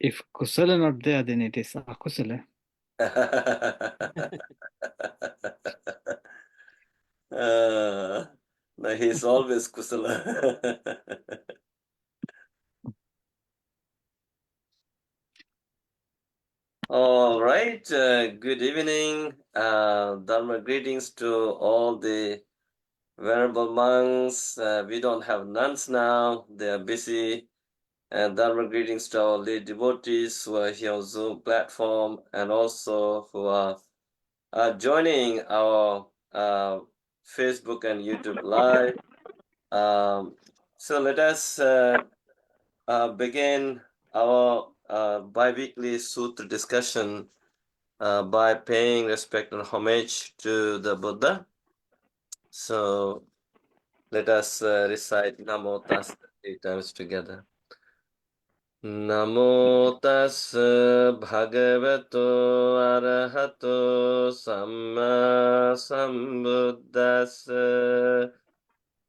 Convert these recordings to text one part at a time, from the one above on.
If kusala not there, then it is akusala. No, he's always kusala. All right, good evening. Dharma greetings to all the venerable monks. We don't have nuns now, they are busy. And Dharma greetings to our lay devotees who are here on Zoom platform and also who are joining our Facebook and YouTube live. So let us begin our bi-weekly sutra discussion by paying respect and homage to the Buddha. So let us recite Namo Tassa 3 times together. Namo Tassa Bhagavato Arahato Samma Sambuddhassa.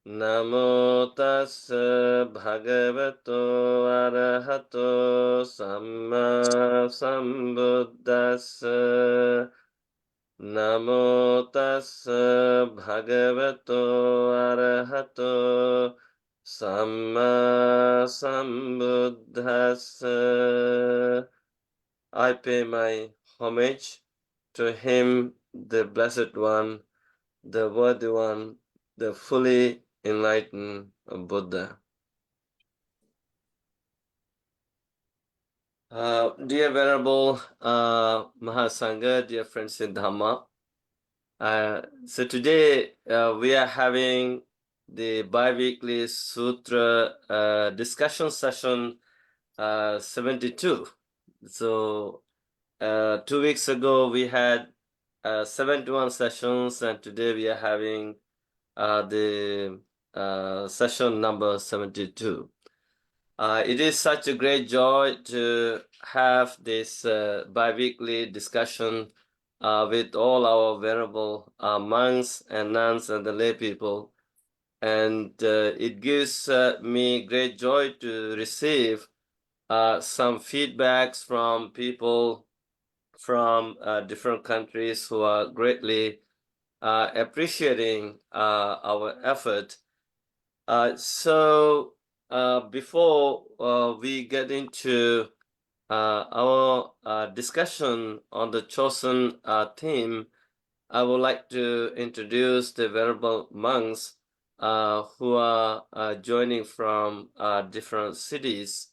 Namo Tassa Bhagavato Arahato Samma Sambuddhassa. Namo Tassa Bhagavato Arahato Samma Sambuddhassa. I pay my homage to him, the Blessed One, the Worthy One, the fully enlightened Buddha. Dear Venerable Mahasangha, dear friends in Dhamma, so today we are having the bi-weekly sutra discussion session 72. So 2 weeks ago we had 71 sessions, and today we are having the session number 72. It is such a great joy to have this bi-weekly discussion with all our venerable monks and nuns and the lay people. And it gives me great joy to receive some feedbacks from people from different countries who are greatly appreciating our effort. So before we get into our discussion on the chosen theme, I would like to introduce the venerable monks who are joining from different cities.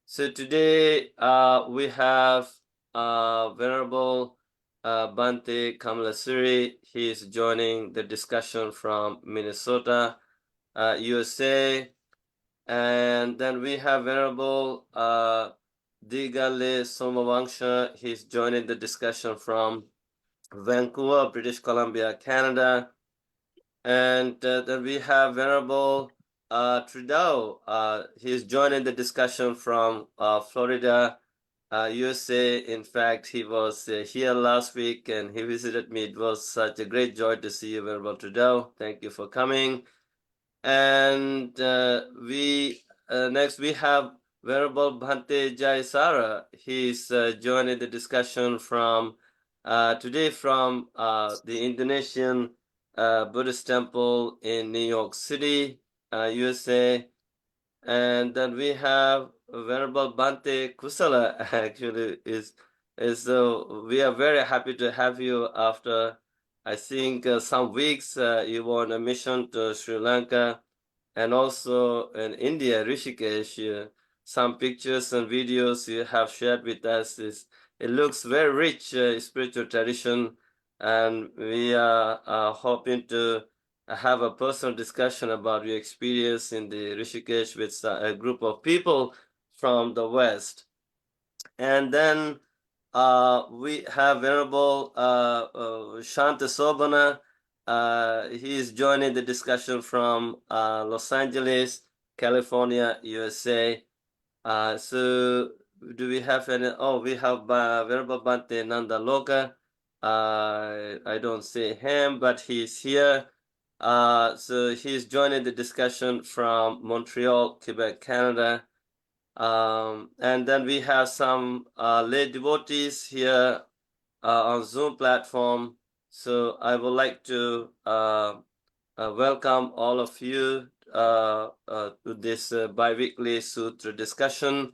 So today we have Venerable Bhante Kamalasuri. He is joining the discussion from Minnesota, USA. And then we have Venerable Digale Somavangsha. He's joining the discussion from Vancouver, British Columbia, Canada. And then we have Venerable Trudeau. He's joining the discussion from Florida, USA. In fact, he was here last week and he visited me. It was such a great joy to see you, Venerable Trudeau. Thank you for coming. And next we have Venerable Bhante Jayasara. He's joining the discussion from today from the Indonesian Buddhist temple in New York City, USA. And then we have Venerable Bhante Kusala. Actually, is we are very happy to have you after I think some weeks. You were on a mission to Sri Lanka and also in India, Rishikesh. Some pictures and videos you have shared with us. It looks very rich spiritual tradition, and we are hoping to have a personal discussion about your experience in the Rishikesh with a group of people from the West. And then we have Venerable Shanta Sobana. He is joining the discussion from Los Angeles, California, USA. So do we have any? Oh, we have Venerable Bhante Nandaloka. I don't see him, but he's here. So he's joining the discussion from Montreal, Quebec, Canada. And then we have some lay devotees here on Zoom platform. So I would like to welcome all of you to this bi-weekly sutra discussion.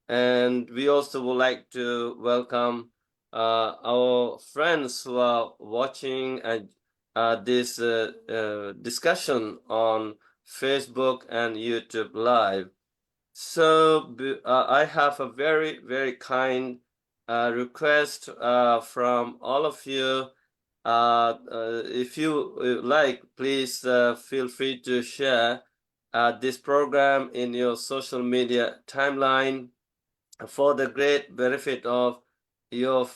And we also would like to welcome our friends who are watching this discussion on Facebook and YouTube Live. So I have a very, very kind request from all of you. If you like, please feel free to share this program in your social media timeline for the great benefit of your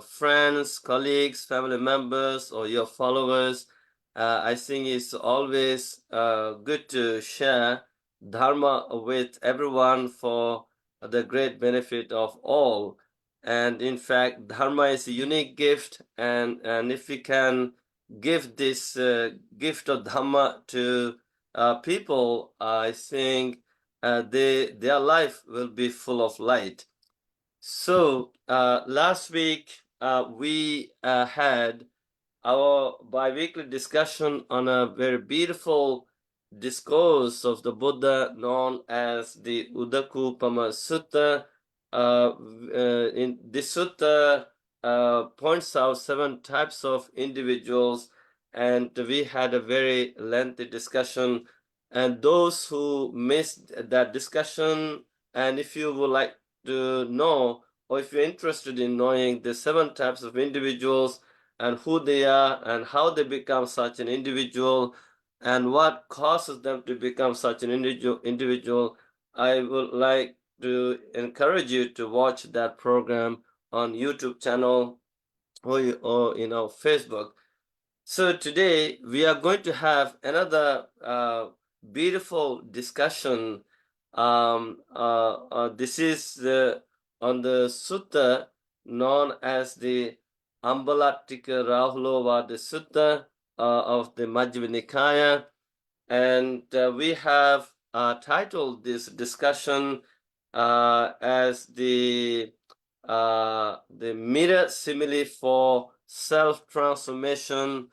friends, colleagues, family members, or your followers. I think it's always good to share Dharma with everyone for the great benefit of all. And in fact, Dharma is a unique gift, and if we can give this gift of Dharma to people, I think their life will be full of light. So last week we had our bi-weekly discussion on a very beautiful discourse of the Buddha known as the Udakupama Sutta. In this sutta points out 7 types of individuals, and we had a very lengthy discussion. And those who missed that discussion, and if you would like to know, or if you're interested in knowing the 7 types of individuals and who they are and how they become such an individual and what causes them to become such an individual, I would like to encourage you to watch that program on YouTube channel or Facebook. So today we are going to have another beautiful discussion. This is on the sutta known as the Ambalatthika rahulovada Sutta of the Majjhima Nikaya, and we have titled this discussion as the mirror simile for self-transformation.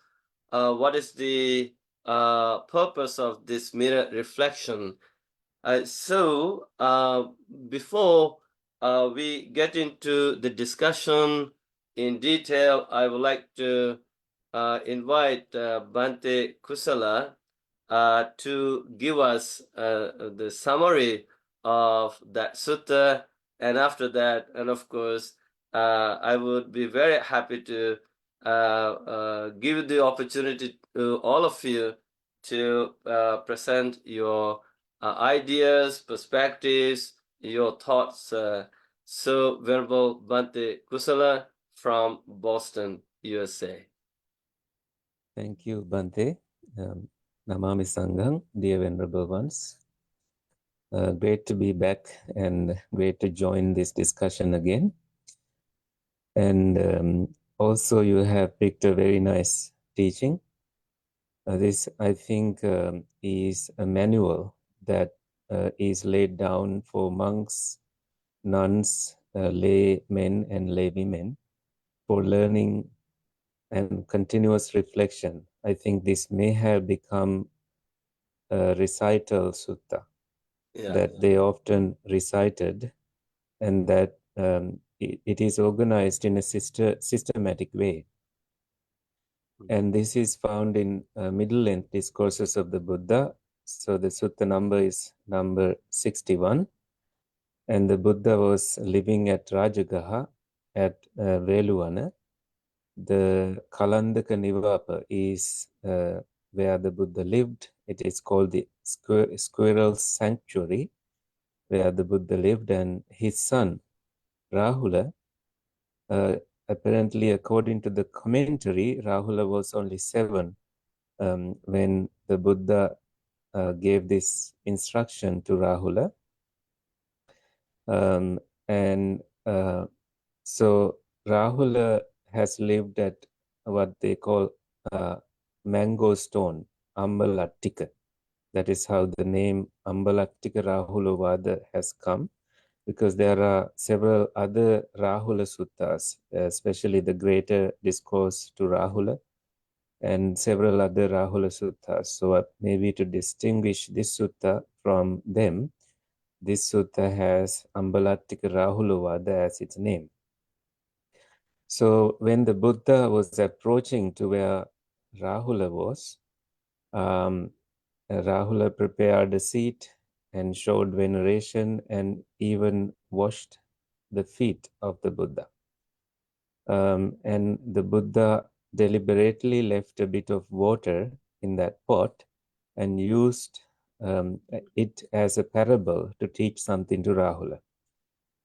What is the purpose of this mirror reflection? So before we get into the discussion in detail, I would like to invite Bhante Kusala to give us the summary of that sutta, and after that, and of course, I would be very happy to give the opportunity to all of you to present your ideas, perspectives, your thoughts. So, Venerable Bhante Kusala from Boston, USA. Thank you, Bhante. Namami Sangham, dear Venerable ones. Great to be back and great to join this discussion again. And also you have picked a very nice teaching. This, I think, is a manual that is laid down for monks, nuns, lay men and lay women for learning and continuous reflection. I think this may have become a recital sutta that they often recited, and that it is organized in a systematic way. And this is found in middle length discourses of the Buddha. So the sutta number is number 61. And the Buddha was living at Rajagaha at Veluwana. The Kalandaka Nivapa is where the Buddha lived. It is called the Squirrel Sanctuary, where the Buddha lived, and his son, Rahula, apparently, according to the commentary, Rahula was only 7 when the Buddha gave this instruction to Rahula. So Rahula has lived at what they call Mango Stone, Ambalatthika. That is how the name Ambalatthika rahulovada has come, because there are several other Rahula suttas, especially the Greater Discourse to Rahula, and several other Rahula suttas. So maybe to distinguish this sutta from them, this sutta has Ambalatthika rahulovada as its name. So when the Buddha was approaching to where Rahula was, Rahula prepared a seat and showed veneration and even washed the feet of the Buddha. And the Buddha deliberately left a bit of water in that pot and used it as a parable to teach something to Rahula.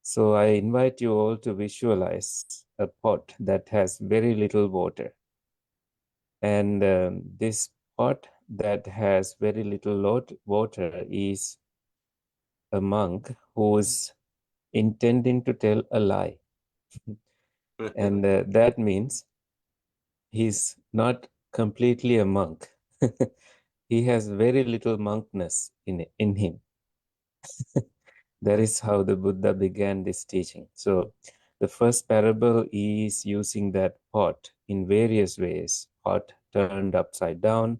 So I invite you all to visualize a pot that has very little water. And this pot that has very little water is a monk who is intending to tell a lie. And that means he's not completely a monk. He has very little monkness in him. That is how the Buddha began this teaching. So the first parable is using that pot in various ways. Pot turned upside down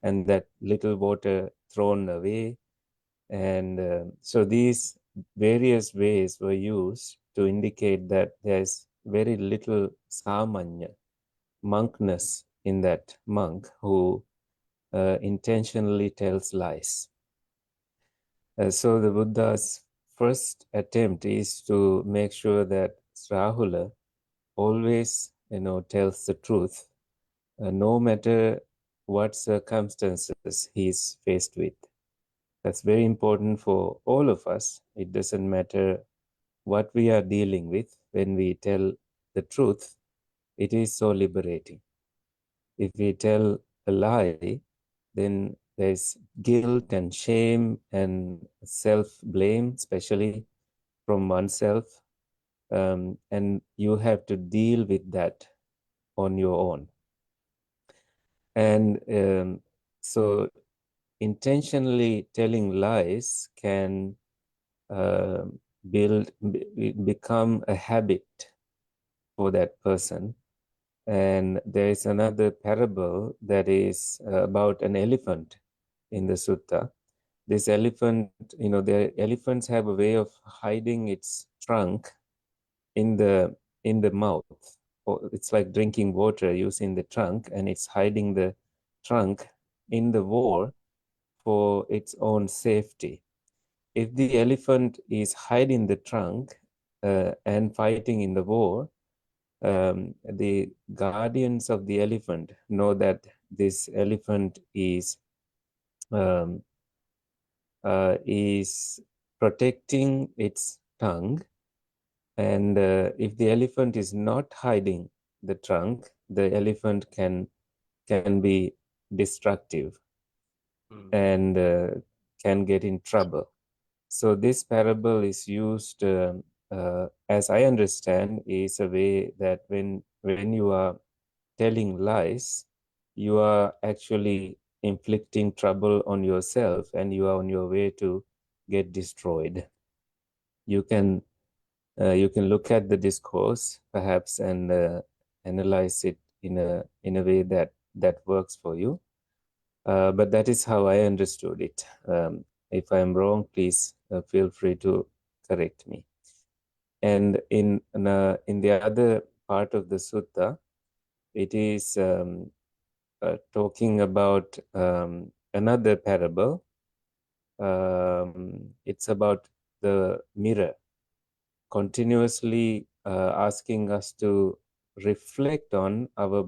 and that little water thrown away. And so these various ways were used to indicate that there's very little samanya, monkness in that monk who intentionally tells lies. So the Buddha's first attempt is to make sure that Rahula always, tells the truth, no matter what circumstances he's faced with. That's very important for all of us. It doesn't matter what we are dealing with. When we tell the truth, it is so liberating. If we tell a lie, then there's guilt and shame and self-blame, especially from oneself. And you have to deal with that on your own. And so intentionally telling lies can become a habit for that person. And there is another parable that is about an elephant in the sutta. This elephant, the elephants have a way of hiding its trunk in the mouth. It's like drinking water using the trunk, and it's hiding the trunk in the war for its own safety. If the elephant is hiding the trunk and fighting in the war, the guardians of the elephant know that this elephant is protecting its tongue, and if the elephant is not hiding the trunk, the elephant can be destructive and can get in trouble. So this parable is used, as I understand, is a way that when you are telling lies, you are actually inflicting trouble on yourself, and you are on your way to get destroyed. You can look at the discourse perhaps and analyze it in a way that works for you. But that is how I understood it. If I am wrong, please feel free to correct me. And in the other part of the sutta, it is talking about another parable. It's about the mirror, continuously asking us to reflect on our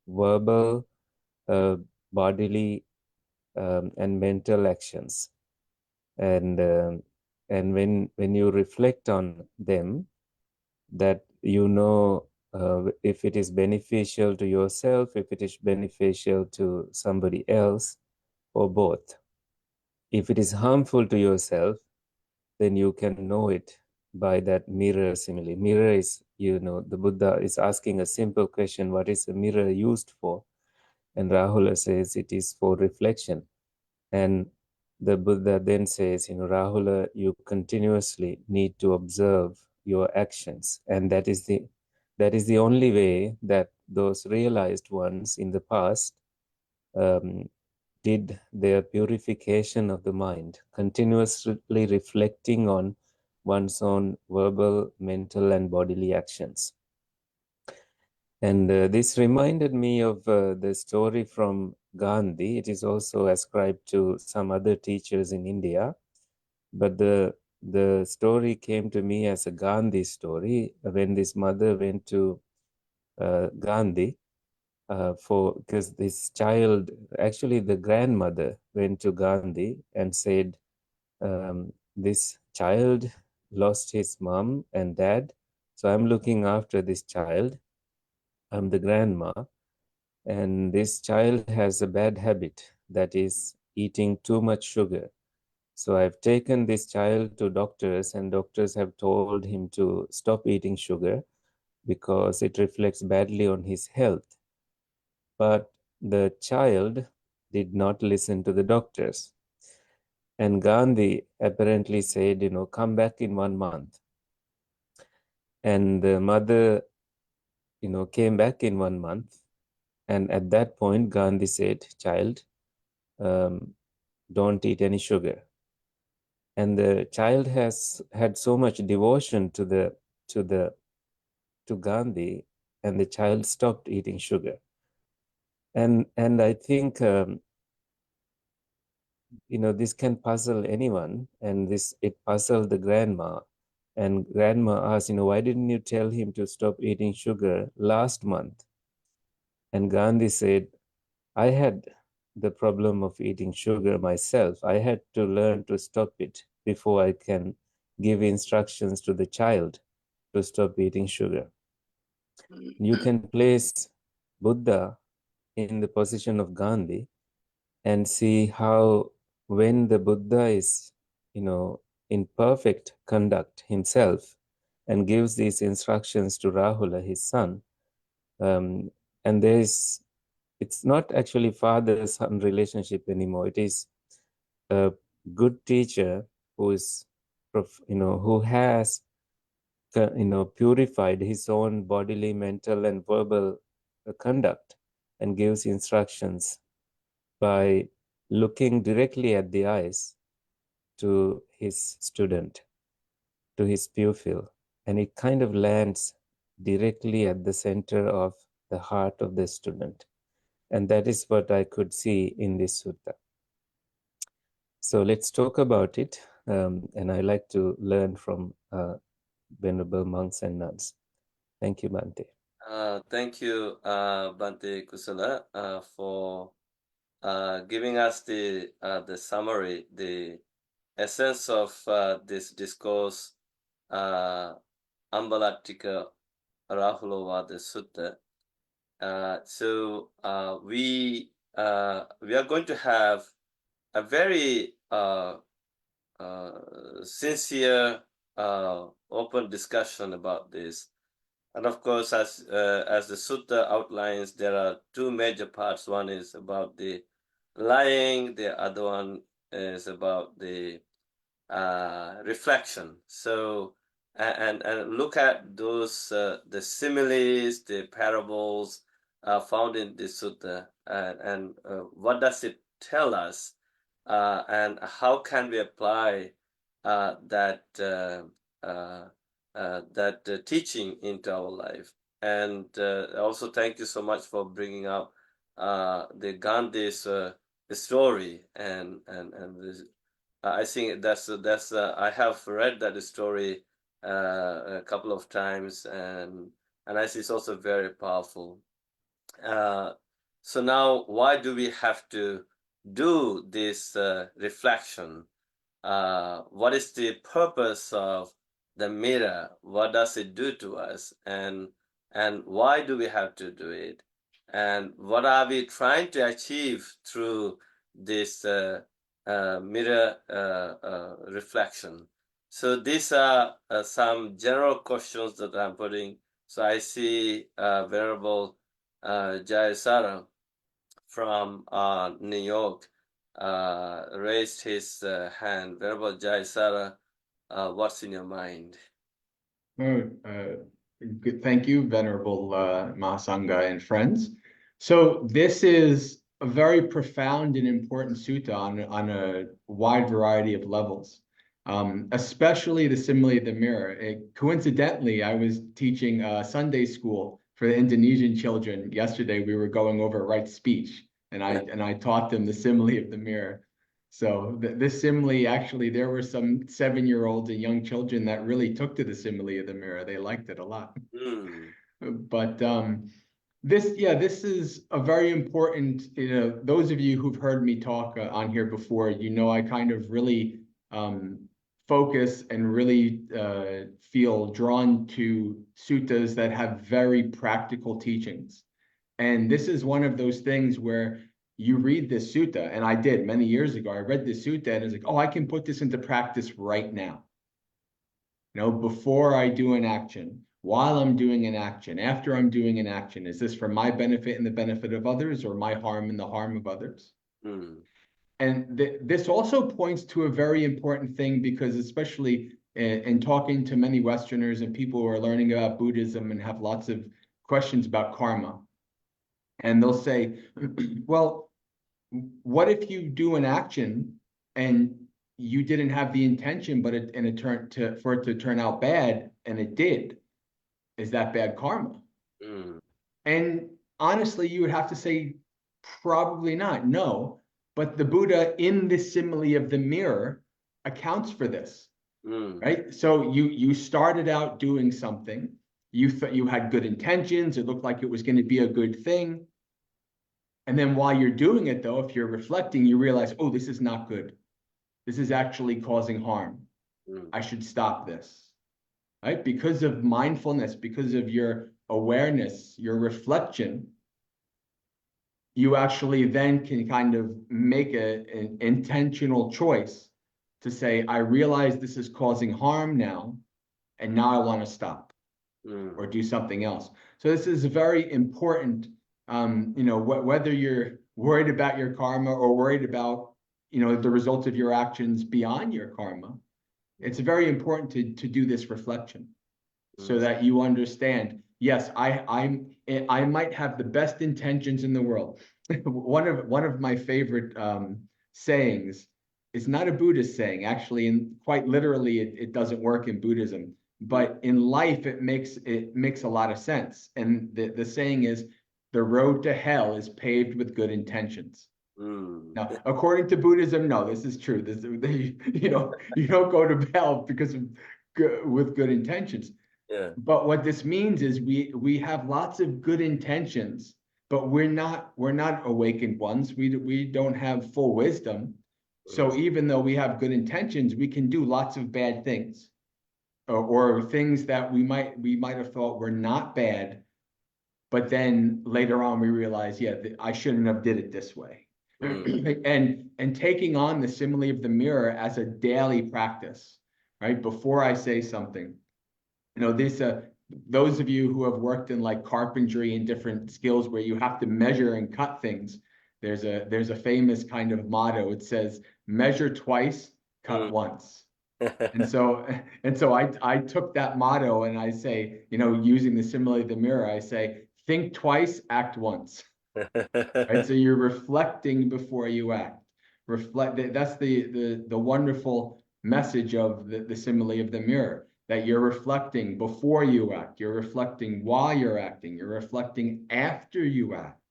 verbal, bodily, and mental actions. And when you reflect on them, that if it is beneficial to yourself, if it is beneficial to somebody else, or both. If it is harmful to yourself, then you can know it by that mirror simile. Mirror is, the Buddha is asking a simple question: what is a mirror used for? And Rahula says it is for reflection. And the Buddha then says, Rahula, you continuously need to observe your actions, and that is the only way that those realized ones in the past did their purification of the mind, continuously reflecting on one's own verbal, mental, and bodily actions. And this reminded me of the story from Gandhi. It is also ascribed to some other teachers in India, but the story came to me as a Gandhi story when this mother went to Gandhi because this child, actually the grandmother, went to Gandhi and said, this child lost his mom and dad, so I'm looking after this child. I'm the grandma, and this child has a bad habit, that is eating too much sugar. So I've taken this child to doctors, and doctors have told him to stop eating sugar because it reflects badly on his health. But the child did not listen to the doctors. And Gandhi apparently said, come back in 1 month. And the mother, came back in 1 month. And at that point, Gandhi said, child, don't eat any sugar. And the child has had so much devotion to Gandhi, and the child stopped eating sugar. And I think this can puzzle anyone, and it puzzled the grandma. And grandma asked, why didn't you tell him to stop eating sugar last month? And Gandhi said, I had the problem of eating sugar myself. I had to learn to stop it before I can give instructions to the child to stop eating sugar. You can place Buddha in the position of Gandhi and see how when the Buddha is, in perfect conduct himself and gives these instructions to Rahula, his son, and it's not actually father-son relationship anymore. It is a good teacher who is, who has, purified his own bodily, mental, and verbal conduct and gives instructions by looking directly at the eyes to his student, to his pupil, and it kind of lands directly at the center of the heart of the student. And that is what I could see in this sutta. So let's talk about it. And I like to learn from venerable monks and nuns. Thank you, Bhante. Thank you, Bhante Kusala, for giving us the summary, the essence of this discourse, Ambalatthika Rahulovada Sutta. So we are going to have a very sincere, open discussion about this. And of course, as the sutta outlines, there are two major parts. One is about the lying, the other one is about the reflection. So, and look at those, the similes, the parables found in the sutta, and what does it tell us, and how can we apply that teaching into our life. And also thank you so much for bringing up the Gandhi's story, and this, I think that's I have read that story a couple of times, and I see it's also very powerful. So now, why do we have to do this reflection? What is the purpose of the mirror? What does it do to us? And why do we have to do it? And what are we trying to achieve through this mirror reflection? So these are some general questions that I'm putting. So I see Venerable Jayasara from New York. raised his hand. Venerable Jayasara, what's in your mind? Oh, good. Thank you, Venerable Mahasangha and friends. So this is a very profound and important sutta on a wide variety of levels, especially the simile of the mirror. Coincidentally, I was teaching Sunday school for the Indonesian children. Yesterday, we were going over right speech, and I taught them the simile of the mirror. So this simile, actually, there were some 7-year-olds and young children that really took to the simile of the mirror. They liked it a lot. Mm. But this is a very important, those of you who've heard me talk on here before, I kind of really focus and really feel drawn to suttas that have very practical teachings. And this is one of those things where you read this sutta, and I did many years ago. I read this sutta and it's like, oh, I can put this into practice right now. Before I do an action, while I'm doing an action, after I'm doing an action, is this for my benefit and the benefit of others, or my harm and the harm of others? Mm. And this also points to a very important thing, because especially in talking to many Westerners and people who are learning about Buddhism and have lots of questions about karma, and they'll say, well, what if you do an action and you didn't have the intention, but for it to turn out bad, and it did? Is that bad karma? Mm. And honestly, you would have to say probably not. No, but the Buddha in the simile of the mirror accounts for this, right? So you started out doing something. You thought you had good intentions. It looked like it was going to be a good thing. And then while you're doing it, though, if you're reflecting, you realize, oh, this is not good. This is actually causing harm. I should stop this, right? Because of mindfulness, because of your awareness, your reflection, you actually then can kind of make an intentional choice to say, I realize this is causing harm now, and now I want to stop or do something else. So this is very important. Whether you're worried about your karma or worried about, the results of your actions beyond your karma, it's very important to do this reflection so that you understand, yes, I might have the best intentions in the world. One of my favorite sayings is not a Buddhist saying, actually, and quite literally, it doesn't work in Buddhism, but in life, it makes a lot of sense. And the saying is, the road to hell is paved with good intentions. Now, according to Buddhism, no, this is true. You don't go to hell because of with good intentions. Yeah. But what this means is we have lots of good intentions, but we're not awakened ones. We don't have full wisdom. So even though we have good intentions, we can do lots of bad things, or things that we might have thought were not bad, but then later on we realize, yeah, I shouldn't have did it this way. And taking on the simile of the mirror as a daily practice, right? Before I say something, those of you who have worked in like carpentry and different skills where you have to measure and cut things, there's a famous kind of motto. It says, measure twice, cut once. And so I took that motto and I say, using the simile of the mirror, I say, think twice, act once. Right? So you're reflecting before you act. That's the wonderful message of the simile of the mirror, that you're reflecting before you act, you're reflecting while you're acting, you're reflecting after you act.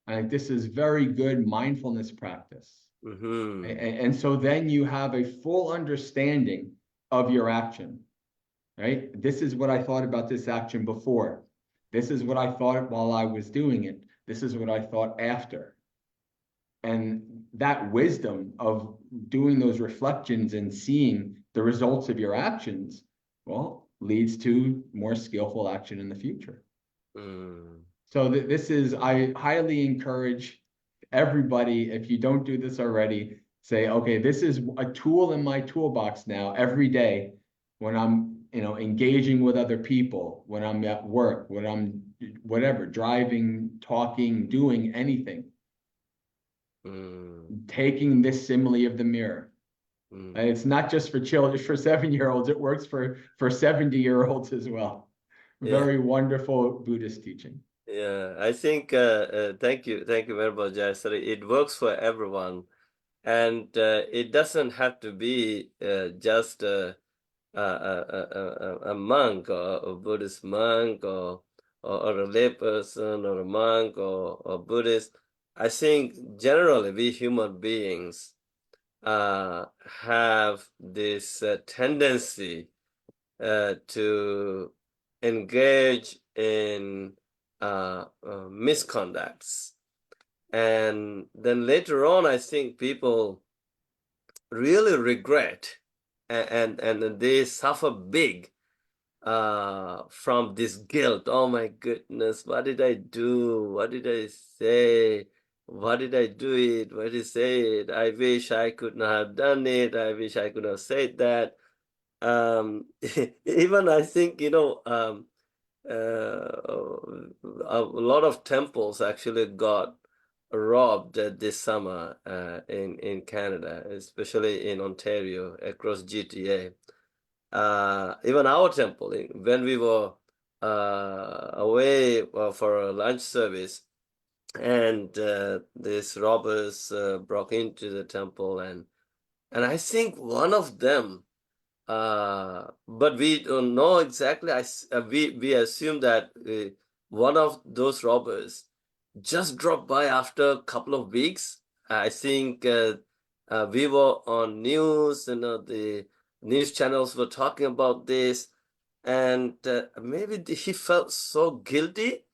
I think this is very good mindfulness practice. And so then you have a full understanding of your action, right? This is what I thought about this action before. This is what I thought while I was doing it. This is what I thought after. And that wisdom of doing those reflections and seeing the results of your actions, well, leads to more skillful action in the future. So I highly encourage everybody, if you don't do this already, say, okay, this is a tool in my toolbox now every day when I'm, engaging with other people, when I'm at work, when I'm whatever, driving, talking, doing anything. taking this simile of the mirror. It's not just for children, for 7-year-olds. It works for 70-year-olds as well. Very wonderful Buddhist teaching. Yeah, I think thank you very much, Jayasari. It works for everyone, and it doesn't have to be just a monk or a Buddhist monk or a lay person or a monk or a Buddhist. I think generally we human beings have this tendency to engage in misconducts. And then later on, I think people really regret and they suffer big from this guilt. Oh my goodness, what did I do? What did I say? Why did I do it? Why did I say it? I wish I could not have done it. I wish I could have said that. Even I think, a lot of temples actually got robbed this summer in Canada, especially in Ontario, across GTA. Even our temple, when we were away for a lunch service, and these robbers broke into the temple, and I think one of them, but we don't know exactly. We assume that one of those robbers just dropped by after a couple of weeks. I think we were on news, the news channels were talking about this, and maybe he felt so guilty,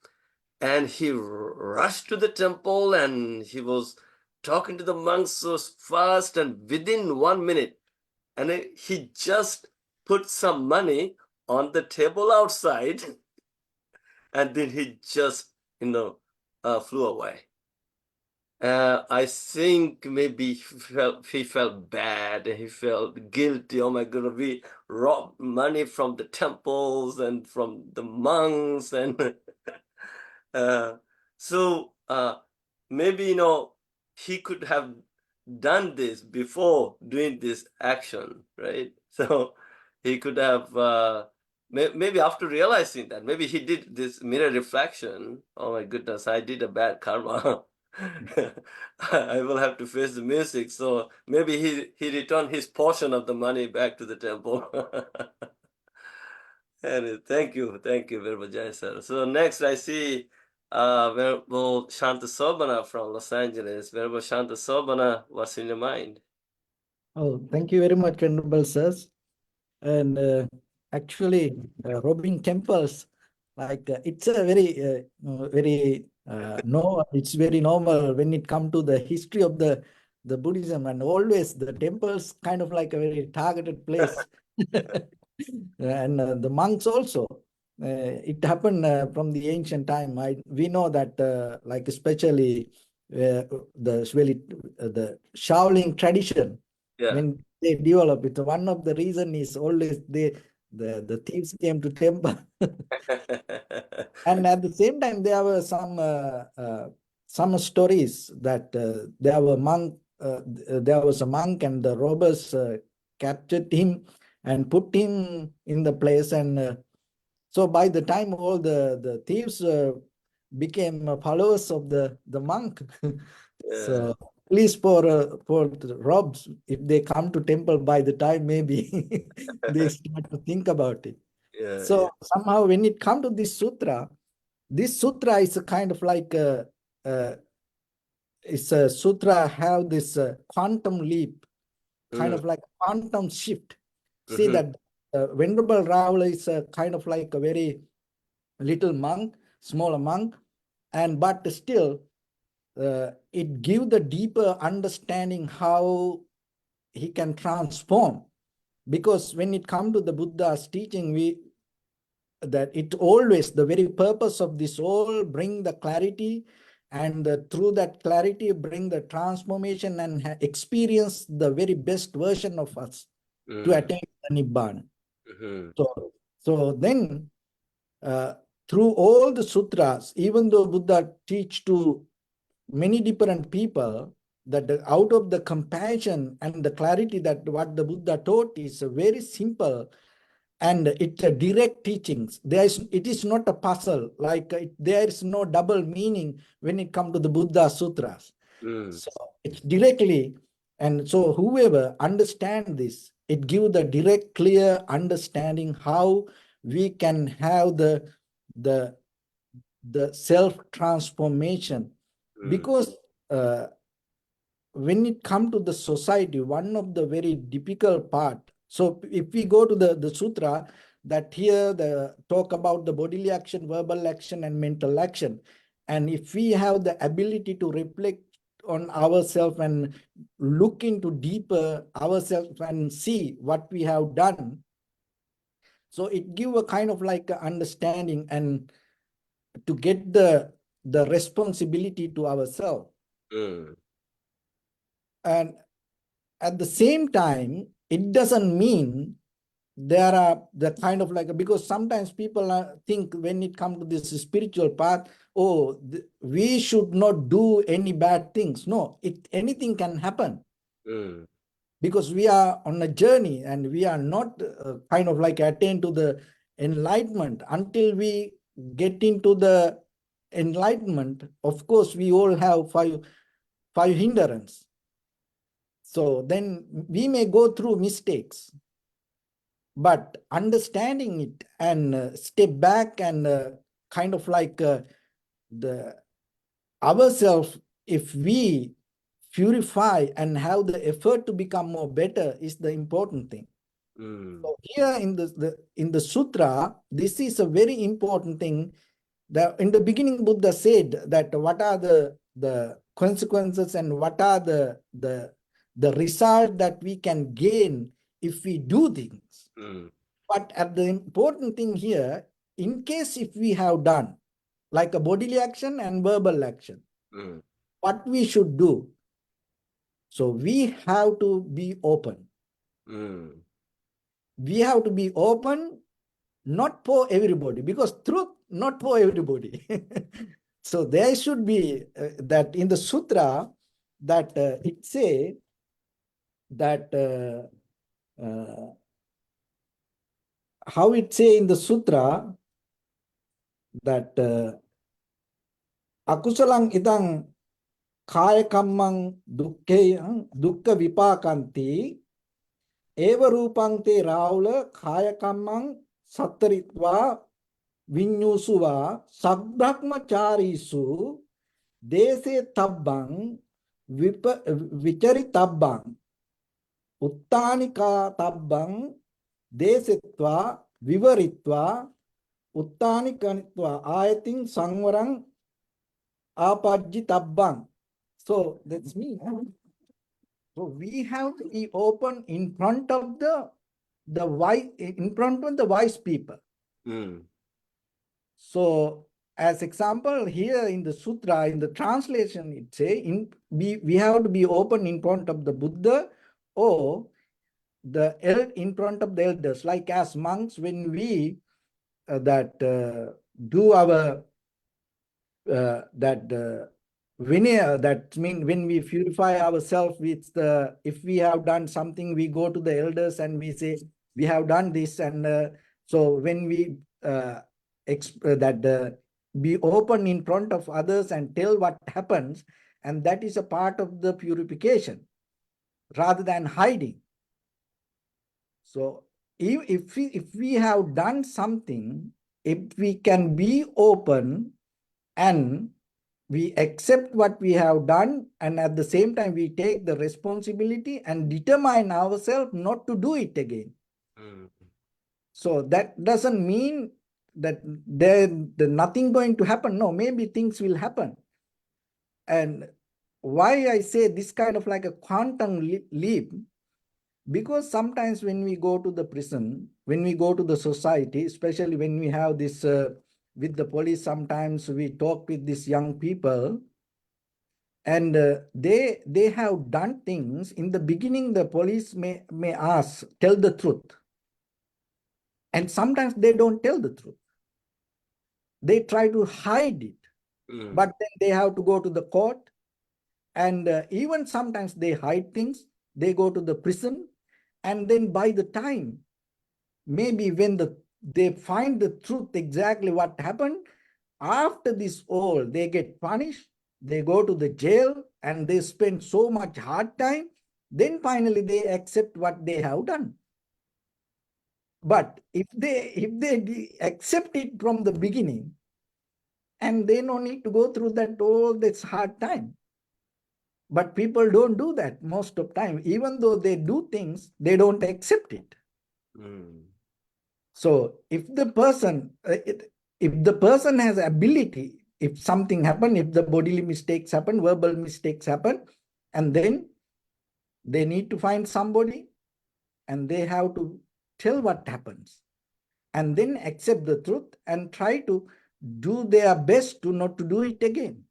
and he rushed to the temple, and he was talking to the monks so fast, and within 1 minute, and he just put some money on the table outside, and then he just, flew away. I think maybe he felt bad, he felt guilty. Oh my goodness, we robbed money from the temples and from the monks, and so maybe he could have done this before doing this action, right? So he could have maybe after realizing that, maybe he did this mirror reflection. Oh my goodness, I did a bad karma. I will have to face the music. So maybe he returned his portion of the money back to the temple. And thank you very much, Jai sir. So next I see Venerable Shanta Sobana from Los Angeles. Venerable Shanta Sobana, what's in your mind? Oh, thank you very much, Venerable Sirs. And actually, robbing temples, like it's a very, it's very normal when it comes to the history of the Buddhism, and always the temples kind of like a very targeted place. And the monks also. It happened from the ancient time. We know that, like especially the Shaolin tradition, when they develop it, one of the reason is always the thieves came to temple. And at the same time, there were some stories that there was a monk, and the robbers captured him and put him in the place. And so by the time all the thieves became followers of the monk. So at least for the robs, if they come to temple, by the time maybe they start to think about it. So somehow when it comes to this sutra is a kind of like it's a sutra have this quantum leap, kind of like quantum shift. See that Venerable Rahul is a kind of like a very little monk, smaller monk, but still it gives the deeper understanding how he can transform. Because when it comes to the Buddha's teaching, that it always, the very purpose of this all, bring the clarity, and through that clarity bring the transformation and experience the very best version of us to attain the Nibbana. So then through all the sutras, even though Buddha teach to many different people, that out of the compassion and the clarity that what the Buddha taught is very simple, and it's a direct teachings. It is not a puzzle, like there is no double meaning when it comes to the Buddha sutras. So it's directly, and so whoever understand this, it gives the direct, clear understanding how we can have the self-transformation. Because when it comes to the society, one of the very difficult part, so if we go to the sutra, that here the talk about the bodily action, verbal action, and mental action. And if we have the ability to reflect on ourselves and look into deeper ourselves and see what we have done, so it give a kind of like a understanding and to get the responsibility to ourselves. And at the same time, it doesn't mean there are the kind of like, because sometimes people think when it comes to this spiritual path, oh, we should not do any bad things. No, anything can happen. Because we are on a journey and we are not kind of like attain to the enlightenment. Until we get into the enlightenment, of course, we all have five hindrance. So then we may go through mistakes, but understanding it and step back and kind of like the ourselves, if we purify and have the effort to become more better, is the important thing. So here in the sutra, this is a very important thing. In the beginning, Buddha said that what are the consequences and what are the result that we can gain if we do things. But at the important thing here, in case if we have done like a bodily action and verbal action, what we should do. So we have to be open. We have to be open, not for everybody, because truth not for everybody. So there should be that in the sutra that it say that how it say in the sutra that akusalang idang kaya kammang dukkha vipakanti eva rupang te raula kaya kammang sattaritva vinyusuva sabbrahmacharisu dese tabbang vicharitabang uttanika tabbang desetva vivaritva uttanikantva ayating sangwarang apajjitabbang. So that's me. So we have to be open in front of the wise, in front of the wise people. So as example here in the sutra, in the translation, it say we have to be open in front of the Buddha or in front of the elders, like as monks when we do our vinaya, that means when we purify ourselves with if we have done something, we go to the elders and we say we have done this, and so when we be open in front of others and tell what happens, and that is a part of the purification rather than hiding. So if we have done something, if we can be open and we accept what we have done, and at the same time we take the responsibility and determine ourselves not to do it again. So that doesn't mean that there's nothing going to happen. No, maybe things will happen. And why I say this kind of like a quantum leap, because sometimes when we go to the prison, when we go to the society, especially when we have this with the police, sometimes we talk with these young people, and they have done things. In the beginning, the police may ask, tell the truth. And sometimes they don't tell the truth. They try to hide it. But then they have to go to the court, And even sometimes they hide things, they go to the prison, and then by the time, maybe when they find the truth exactly what happened, after this all, they get punished, they go to the jail, and they spend so much hard time, then finally they accept what they have done. But if they accept it from the beginning, and they don't need to go through that all this hard time. But people don't do that most of time. Even though they do things, they don't accept it. So if the person has ability, if something happen, if the bodily mistakes happen, verbal mistakes happen, and then they need to find somebody, and they have to tell what happens, and then accept the truth and try to do their best to not to do it again.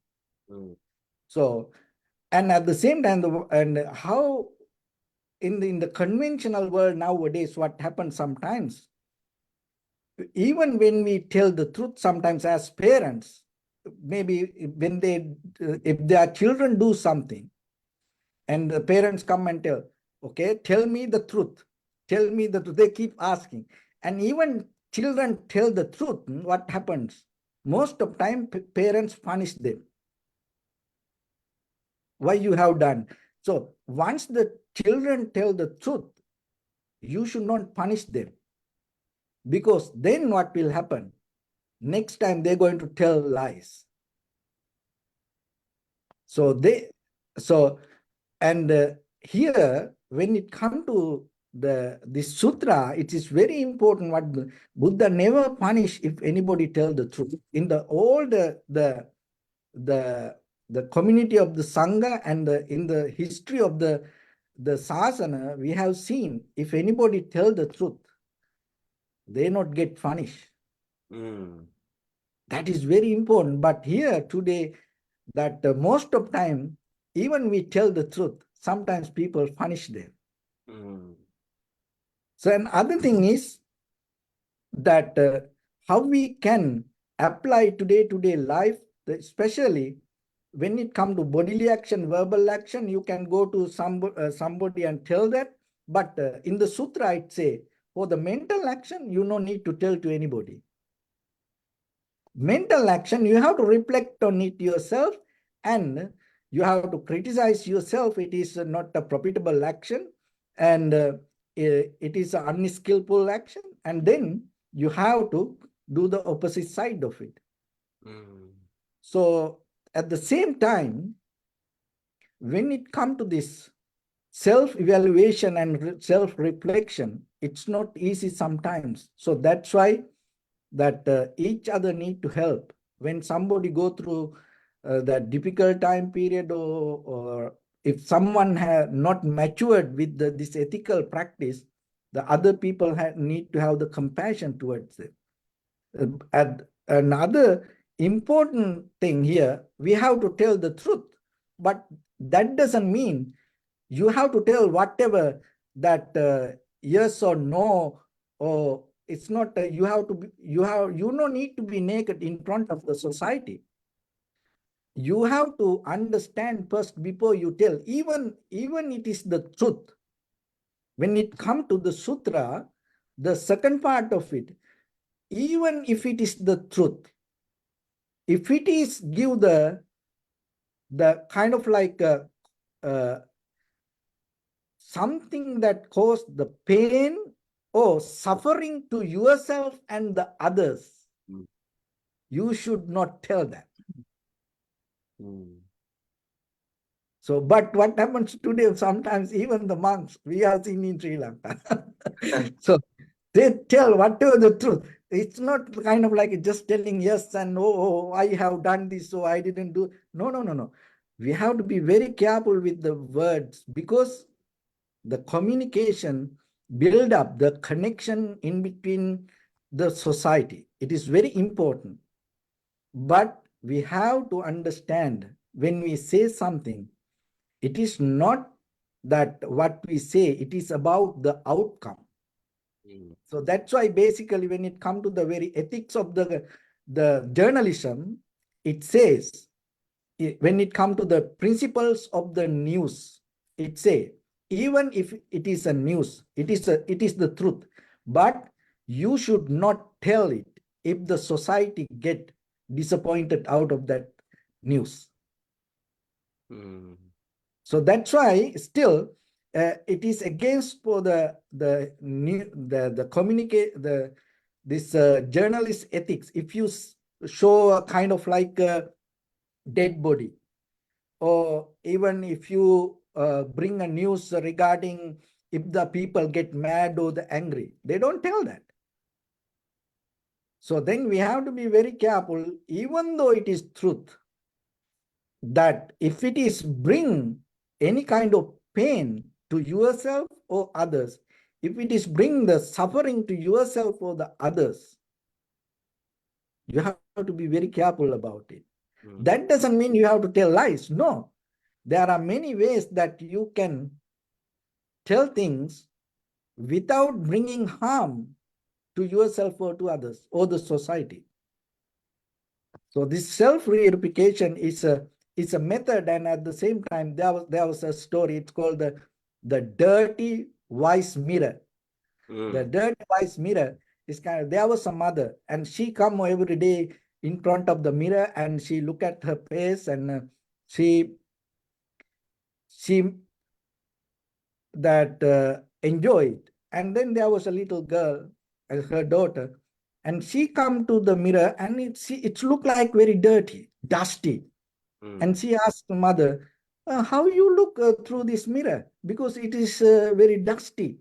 So, and at the same time, and how in the conventional world nowadays, what happens sometimes, even when we tell the truth, sometimes as parents, maybe when if their children do something, and the parents come and tell, okay, tell me the truth, tell me the truth. They keep asking, and even children tell the truth. What happens? Most of time, parents punish them. Why you have done? So once the children tell the truth, you should not punish them, because then what will happen? Next time they're going to tell lies. So here, when it comes to this sutra, it is very important what Buddha never punish if anybody tell the truth. In all the community of the Sangha, and in the history of the Sasana, we have seen if anybody tell the truth, they not get punished. That is very important. But here today, that most of time, even we tell the truth, sometimes people punish them. So another thing is that how we can apply today life, especially when it comes to bodily action, verbal action. You can go to somebody and tell that. But in the sutra, it say, for the mental action, you no need to tell to anybody. Mental action, you have to reflect on it yourself, and you have to criticize yourself. It is not a profitable action, and it is an unskillful action, and then you have to do the opposite side of it. So at the same time, when it comes to this self-evaluation and self-reflection, it's not easy sometimes. So that's why that each other need to help. When somebody go through that difficult time period, or if someone has not matured with this ethical practice, the other people need to have the compassion towards them. Another important thing here, we have to tell the truth, but that doesn't mean you have to tell whatever that yes or no, or it's not. You don't need to be naked in front of the society. You have to understand first before you tell. Even it is the truth. When it comes to the sutra, the second part of it, even if it is the truth, if it is give the kind of like something that cause the pain or suffering to yourself and the others, you should not tell that. So, but what happens today, sometimes even the monks, we have seen in Sri Lanka. So they tell whatever the truth. It's not kind of like just telling yes and oh, I have done this, so I didn't do. No. We have to be very careful with the words, because the communication build up the connection in between the society. It is very important. But we have to understand, when we say something, it is not that what we say, it is about the outcome. So that's why basically when it comes to the very ethics of the journalism, it says when it comes to the principles of the news, it say, even if it is a news, it is the truth, but you should not tell it if the society get disappointed out of that news. So that's why still it is against for the communicate this journalist ethics. If you show a kind of like a dead body, or even if you bring a news regarding if the people get mad or the angry, they don't tell that. So then we have to be very careful, even though it is truth, that if it is bring any kind of pain to yourself or others, if it is bring the suffering to yourself or the others, you have to be very careful about it. That doesn't mean you have to tell lies. No, there are many ways that you can tell things without bringing harm to yourself or to others or the society. So this self-reification is a method, and at the same time there was a story. It's called the dirty wise mirror. The dirty wise mirror is kind of, there was a mother, and she come every day in front of the mirror and she look at her face, and she that enjoyed. And then there was a little girl, her daughter, and she come to the mirror, and it looked like very dirty, dusty. And she asked the mother, how you look through this mirror? Because it is very dusty.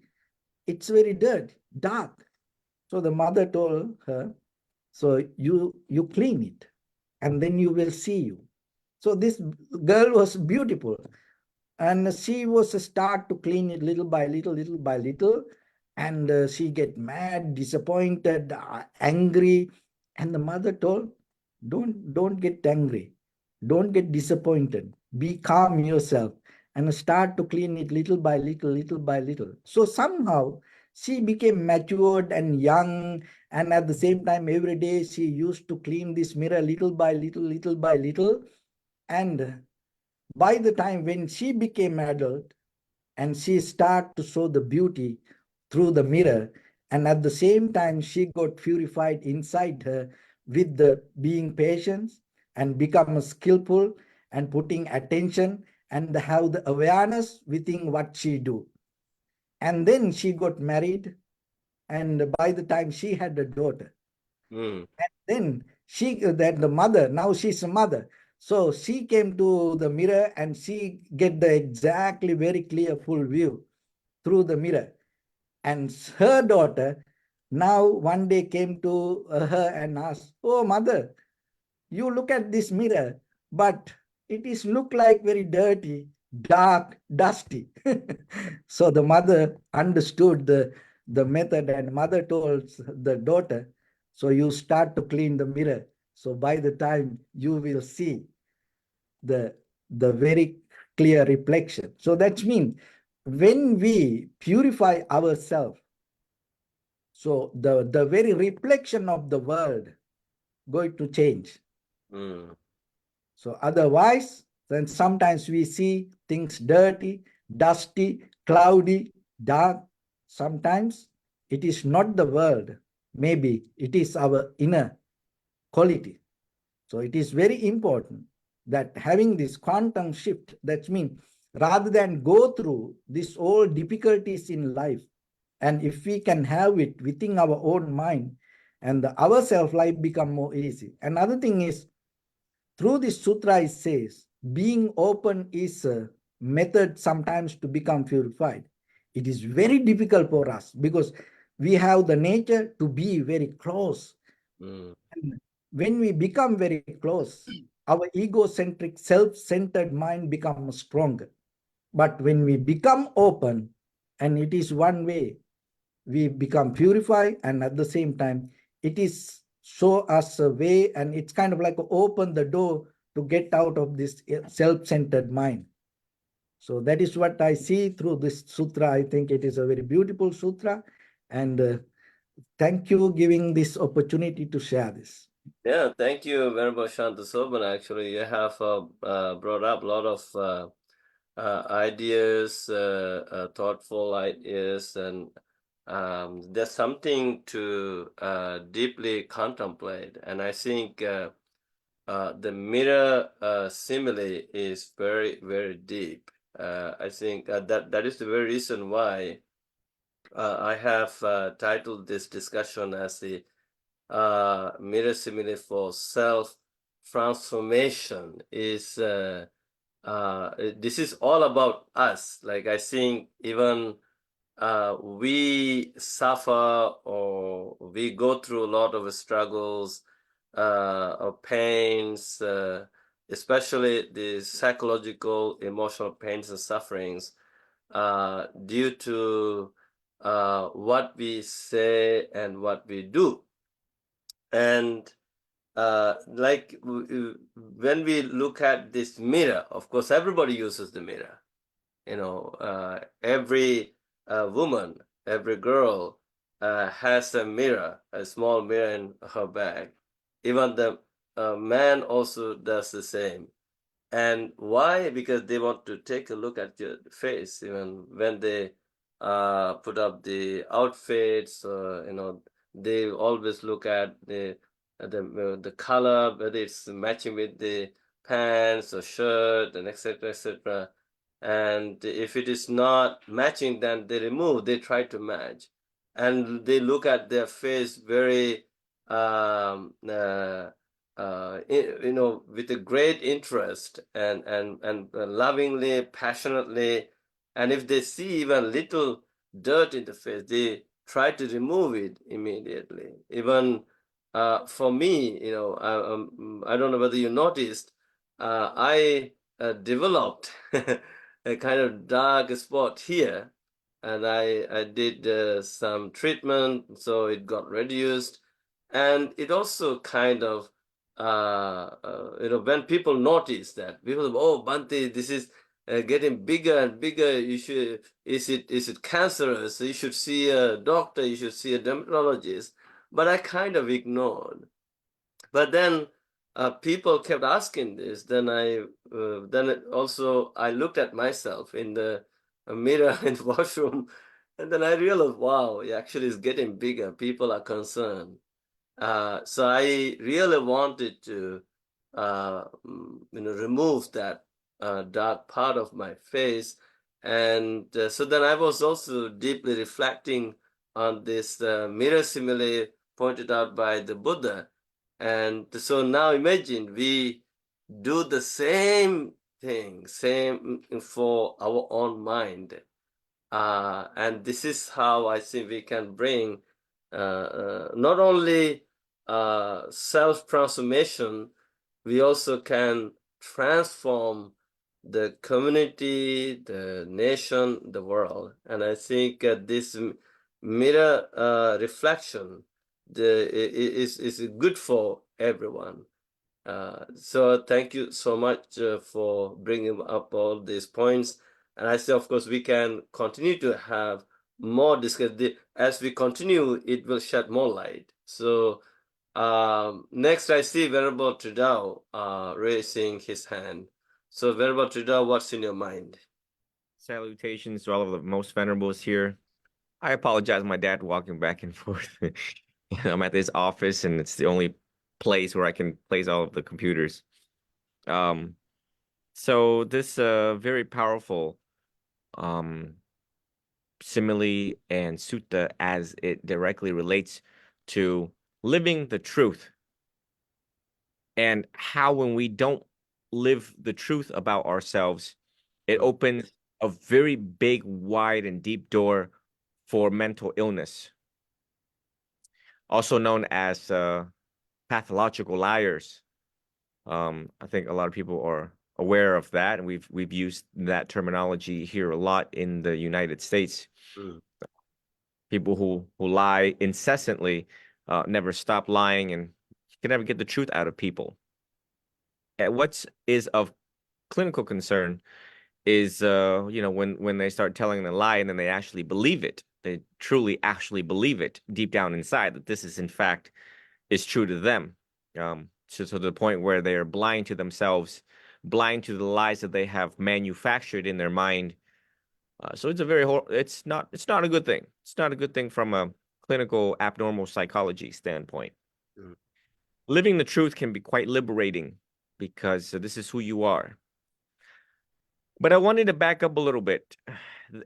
It's very dirty, dark. So the mother told her, so you clean it, and then you will see you. So this girl was beautiful, and she was start to clean it little by little, and she get mad, disappointed, angry. And the mother told, don't get angry, don't get disappointed, be calm yourself, and start to clean it little by little. So somehow she became matured and young, and at the same time every day she used to clean this mirror little by little. And by the time when she became adult, and she started to show the beauty through the mirror, and at the same time she got purified inside her with the being patient and become skillful and putting attention and have the awareness within what she do. And then she got married, and by the time she had a daughter, and then the mother, now she's a mother. So she came to the mirror and she get the exactly very clear full view through the mirror. And her daughter now one day came to her and asked, oh mother, you look at this mirror, but it is look like very dirty, dark, dusty. So the mother understood the method, and mother told the daughter, so you start to clean the mirror. So by the time you will see the very clear reflection. So that means when we purify ourselves, so the very reflection of the world going to change. So otherwise, then sometimes we see things dirty, dusty, cloudy, dark. Sometimes it is not the world. Maybe it is our inner quality. So it is very important that having this quantum shift, that means rather than go through these all difficulties in life, and if we can have it within our own mind, and our self-life become more easy. Another thing is, through this sutra, it says, being open is a method sometimes to become purified. It is very difficult for us because we have the nature to be very close. And when we become very close, our egocentric, self-centered mind becomes stronger. But when we become open, and it is one way, we become purified, and at the same time, it is show us a way, and it's kind of like open the door to get out of this self-centered mind. So that is what I see through this sutra. I think it is a very beautiful sutra, and thank you giving this opportunity to share this. Yeah, thank you, Venerable Shantasoban. Actually, you have brought up a lot of ideas, thoughtful ideas, and there's something to deeply contemplate. And I think the mirror simile is very, very deep. I think that is the very reason why I have titled this discussion as the mirror simile for self transformation. Is this is all about us. Like I think even we suffer or we go through a lot of struggles or pains, especially the psychological, emotional pains and sufferings due to what we say and what we do. And like when we look at this mirror, of course, everybody uses the mirror. You know, every woman, every girl has a mirror, a small mirror in her bag. Even the man also does the same. And why? Because they want to take a look at your face, even when they put up the outfits. You know, they always look at the color, whether it's matching with the pants or shirt, and etc. etc. And if it is not matching, then they remove. They try to match, and they look at their face very you know, with a great interest and lovingly, passionately. And if they see even little dirt in the face, they try to remove it immediately. Even for me, you know, I don't know whether you noticed, I developed a kind of dark spot here, and I did some treatment, so it got reduced. And it also kind of you know, when people notice that, people say, oh, Bhante, this is getting bigger and bigger. You should, is it cancerous? You should see a doctor. You should see a dermatologist. But I kind of ignored. But then people kept asking this. Then I looked at myself in the mirror in the washroom, and then I realized, wow, it actually is getting bigger. People are concerned. So I really wanted to, you know, remove that dark part of my face. And so then I was also deeply reflecting on this mirror simile pointed out by the Buddha. And so now imagine we do the same thing, same for our own mind. And this is how I think we can bring not only self-transformation, we also can transform the community, the nation, the world. And I think this mirror reflection is good for everyone. So thank you so much for bringing up all these points. And I say, of course, we can continue to have more discussion. As we continue, it will shed more light. So next, I see Venerable Tridao raising his hand. So Venerable Tridao, what's in your mind? Salutations to all of the most venerables here. I apologize, my dad walking back and forth. I'm at this office, and it's the only place where I can place all of the computers. So this very powerful simile and sutta, as it directly relates to living the truth, and how when we don't live the truth about ourselves, it opens a very big, wide, and deep door for mental illness, also known as pathological liars. I think a lot of people are aware of that, and we've used that terminology here a lot in the United States. People who lie incessantly, never stop lying, and can never get the truth out of people. And what is of clinical concern is you know, when they start telling a lie and then they actually believe it. They truly actually believe it deep down inside, that this is in fact is true to them. to the point where they are blind to themselves, blind to the lies that they have manufactured in their mind. So it's a it's not a good thing. It's not a good thing from a clinical abnormal psychology standpoint. Mm. Living the truth can be quite liberating because this is who you are. But I wanted to back up a little bit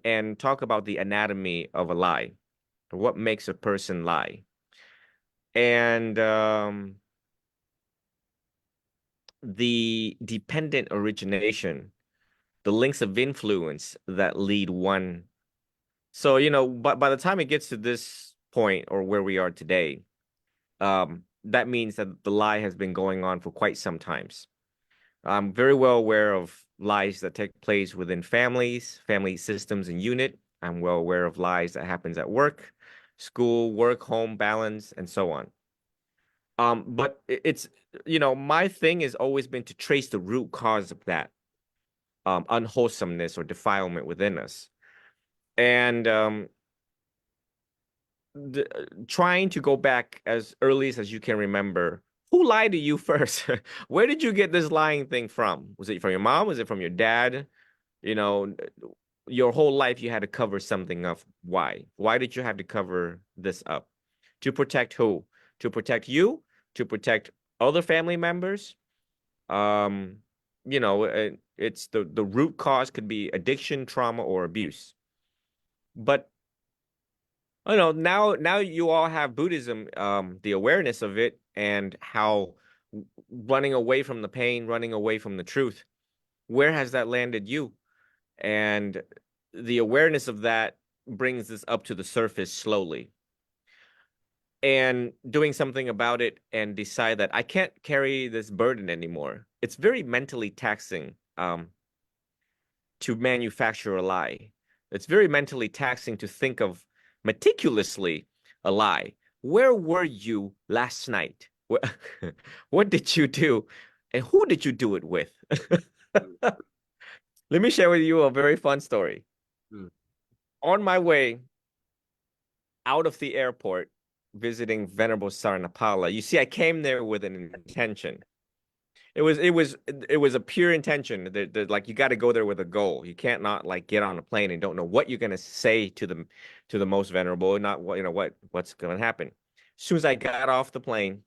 and talk about the anatomy of a lie, or what makes a person lie. And the dependent origination, the links of influence that lead one. So, you know, by the time it gets to this point or where we are today, that means that the lie has been going on for quite some times. I'm very well aware of lies that take place within families, family systems and unit. I'm well aware of lies that happens at work, school, work, home balance, and so on. But it's, you know, my thing has always been to trace the root cause of that unwholesomeness or defilement within us. And trying to go back as early as you can remember, who lied to you first? Where did you get this lying thing from? Was it from your mom? Was it from your dad? You know, your whole life you had to cover something up. Why? Why did you have to cover this up? To protect who? To protect you? To protect other family members? You know, it's the root cause could be addiction, trauma, or abuse. But I don't know, now you all have Buddhism, the awareness of it and how running away from the pain, running away from the truth, where has that landed you? And the awareness of that brings this up to the surface slowly. And doing something about it and decide that I can't carry this burden anymore. It's very mentally taxing to manufacture a lie. It's very mentally taxing to think of meticulously a lie. Where were you last night? What did you do? And who did you do it with? Let me share with you a very fun story. Mm. On my way out of the airport, visiting Venerable Sarnapala, you see, I came there with an intention. It was a pure intention. Like you got to go there with a goal. You can't not like get on a plane and don't know what you're gonna say to the most venerable, not what you know what's gonna happen. As soon as I got off the plane,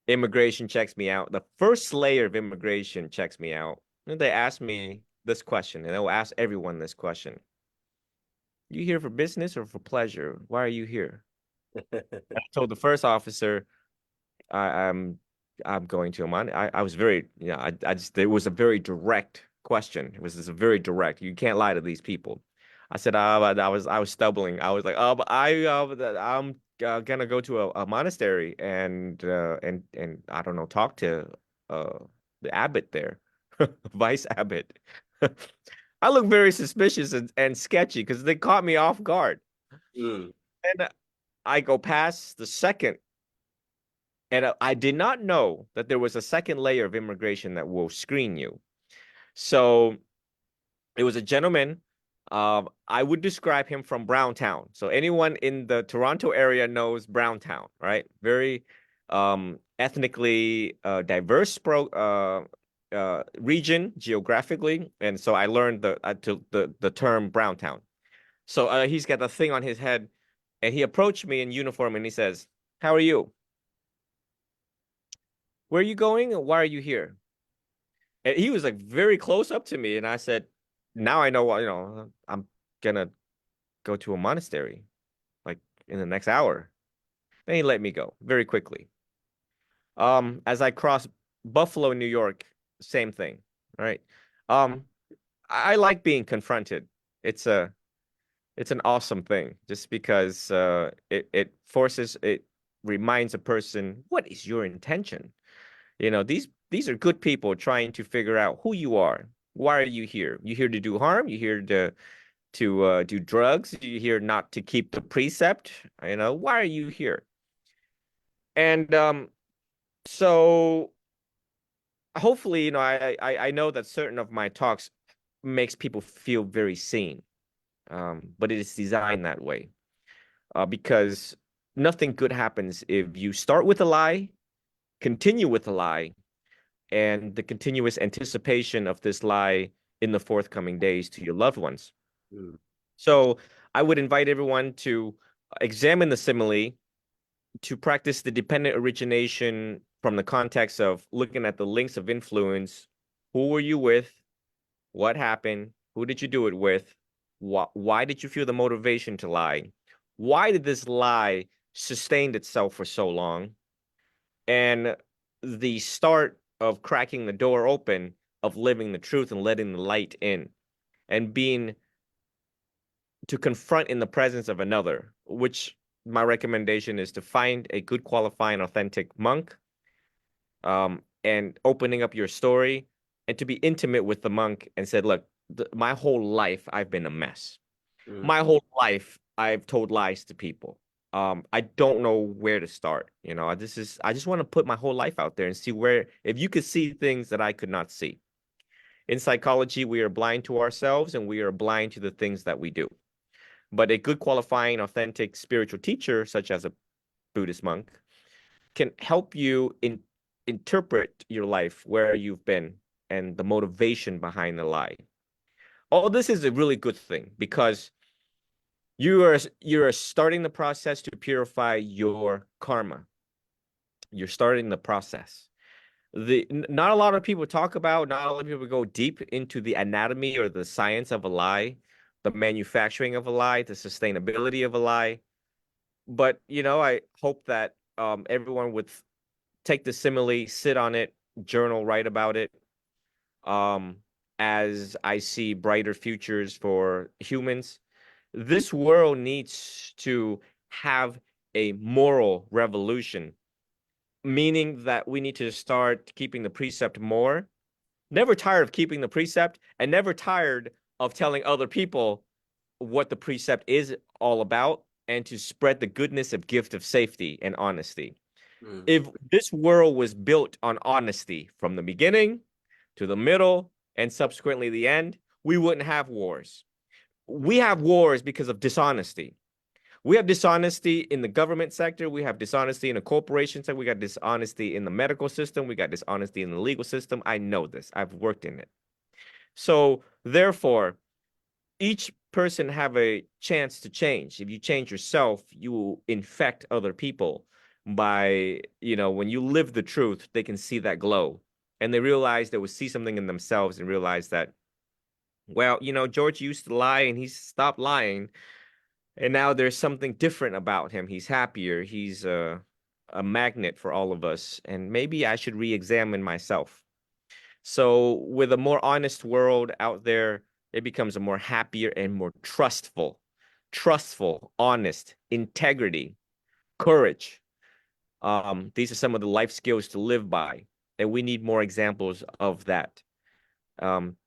immigration checks me out. The first layer of immigration checks me out. And they asked me this question, and they'll ask everyone this question: "You here for business or for pleasure? Why are you here?" I told the first officer, I'm going to Oman. I was very, you know, I just, it was a very direct question. It was just a very direct. You can't lie to these people. I said, I was stumbling. I was like, I'm gonna go to a monastery and I don't know, talk to the abbot there, vice abbot. I look very suspicious and sketchy because they caught me off guard. Mm. And I go past the second. And I did not know that there was a second layer of immigration that will screen you. So it was a gentleman. I would describe him from Browntown. So anyone in the Toronto area knows Browntown, right? Very ethnically diverse region geographically. And so I learned the term Browntown. So he's got the thing on his head, and he approached me in uniform and he says, "How are you? Where are you going? And why are you here?" And he was like very close up to me. And I said, now I know what, you know, I'm gonna go to a monastery like in the next hour. Then he let me go very quickly. As I crossed Buffalo, New York, same thing. All right. Um, I like being confronted. It's an awesome thing just because it reminds a person, what is your intention? You know, these are good people trying to figure out who you are. Why are you here? You here to do harm? You here to do drugs? You here not to keep the precept? You know, why are you here? And so hopefully, you know, I know that certain of my talks makes people feel very seen. But it is designed that way. Because nothing good happens if you start with a lie continue with the lie and the continuous anticipation of this lie in the forthcoming days to your loved ones. So I would invite everyone to examine the simile, to practice the dependent origination from the context of looking at the links of influence. Who were you with? What happened? Who did you do it with? Why did you feel the motivation to lie? Why did this lie sustain itself for so long? And the start of cracking the door open, of living the truth and letting the light in, and being to confront in the presence of another, which my recommendation is to find a good, qualifying, authentic monk, and opening up your story and to be intimate with the monk and said, look, my whole life I've been a mess. My whole life I've told lies to people. I don't know where to start. You know, I just want to put my whole life out there and see where, if you could see things that I could not see. In psychology, we are blind to ourselves and we are blind to the things that we do. But a good, qualifying, authentic spiritual teacher, such as a Buddhist monk, can help you interpret your life, where you've been, and the motivation behind the lie. All this is a really good thing because you're starting the process to purify your karma. You're starting the process. Not a lot of people talk about, not a lot of people go deep into the anatomy or the science of a lie, the manufacturing of a lie, the sustainability of a lie. But, you know, I hope that everyone would take the simile, sit on it, journal, write about it. As I see brighter futures for humans, this world needs to have a moral revolution, meaning that we need to start keeping the precept more, never tired of keeping the precept, and never tired of telling other people what the precept is all about, and to spread the goodness of gift of safety and honesty. If this world was built on honesty from the beginning to the middle and subsequently the end, we wouldn't have wars. We have wars because of dishonesty. We have dishonesty in the government sector. We have dishonesty in the corporation sector. We got dishonesty in the medical system. We got dishonesty in the legal system. I know this. I've worked in it. So therefore, each person have a chance to change. If you change yourself, you will infect other people by, you know, when you live the truth, they can see that glow and they realize they will see something in themselves and realize that, well, you know, George used to lie and he's stopped lying. And now there's something different about him. He's happier. He's a magnet for all of us. And maybe I should re-examine myself. So with a more honest world out there, it becomes a more happier and more trustful, honest, integrity, courage. These are some of the life skills to live by. And we need more examples of that.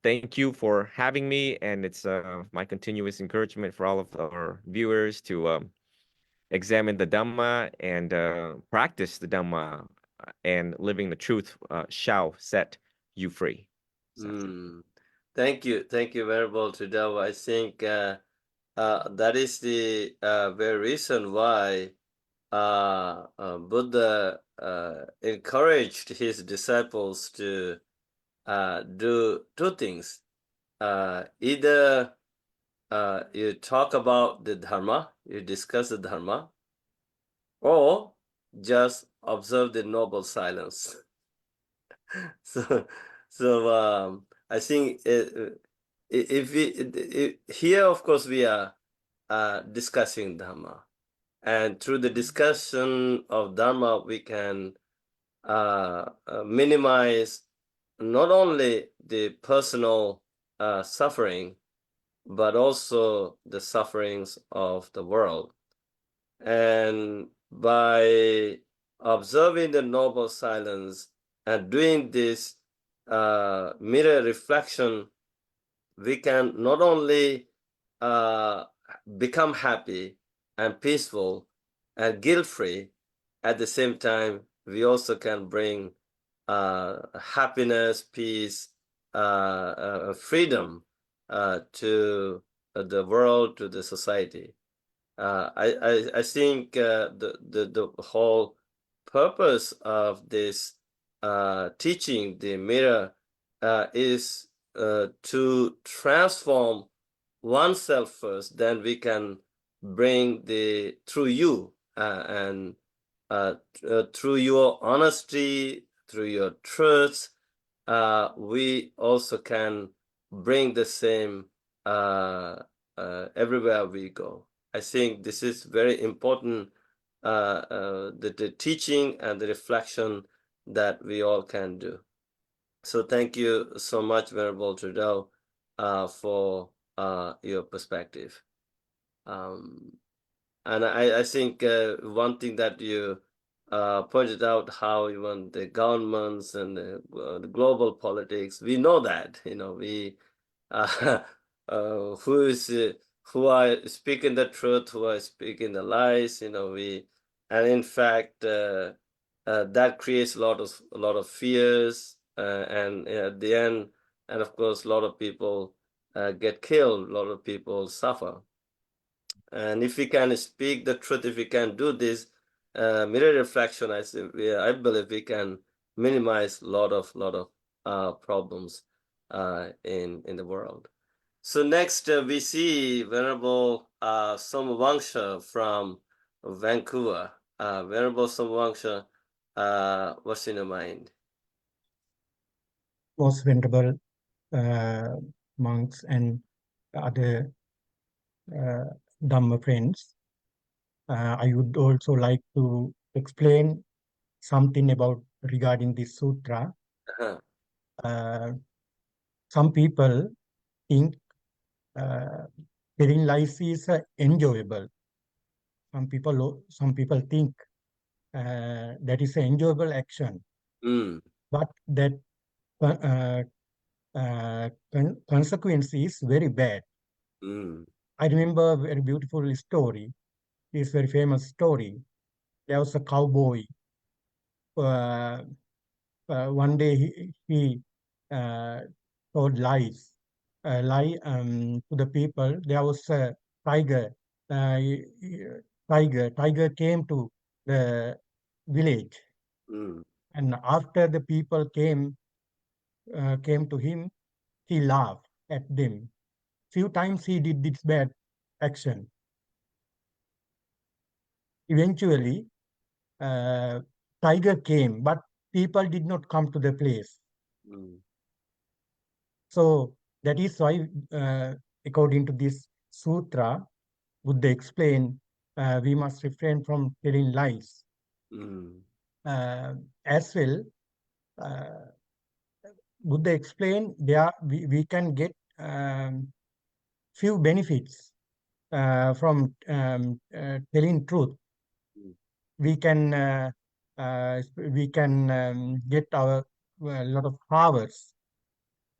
Thank you for having me, and it's my continuous encouragement for all of our viewers to examine the Dhamma and practice the Dhamma, and living the truth shall set you free. Thank you, Venerable Tridava. I think that is the very reason why Buddha encouraged his disciples to do two things. Either you talk about the Dharma, you discuss the Dharma, or just observe the noble silence. So I think here, of course, we are discussing Dharma, and through the discussion of Dharma, we can minimize not only the personal suffering, but also the sufferings of the world. And by observing the noble silence and doing this mirror reflection, we can not only become happy and peaceful and guilt-free, at the same time, we also can bring happiness, peace, freedom to the world, to the society. I think the whole purpose of this teaching, the mirror, is to transform oneself first, then we can bring the through you and through your honesty, through your truths, we also can bring the same everywhere we go. I think this is very important, the teaching and the reflection that we all can do. So thank you so much, Venerable Trudeau, for your perspective. And I think one thing that you pointed out, how even the governments and the global politics, we know that, we who are speaking the truth, who are speaking the lies, and in fact that creates a lot of fears, and at the end, and of course, a lot of people get killed, a lot of people suffer. And if we can speak the truth, if we can do this mirror reflection, I believe we can minimize a lot of problems in the world. So next we see Venerable Somavangsha from Vancouver. Venerable Somavangsha, what's in your mind? Most venerable monks and other Dhamma friends, I would also like to explain something about regarding this sutra. Some people think telling lies is enjoyable. Some people think that is an enjoyable action, but that consequence is very bad. I remember a very beautiful story. This very famous story. There was a cowboy. One day he told lies, lie to the people. There was a tiger. Tiger came to the village, and after the people came to him, he laughed at them. Few times he did this bad action. Eventually, tiger came, but people did not come to the place. So that is why, according to this sutra, Buddha explained we must refrain from telling lies. As well, Buddha explained we can get few benefits from telling truth. We can get our lot of powers,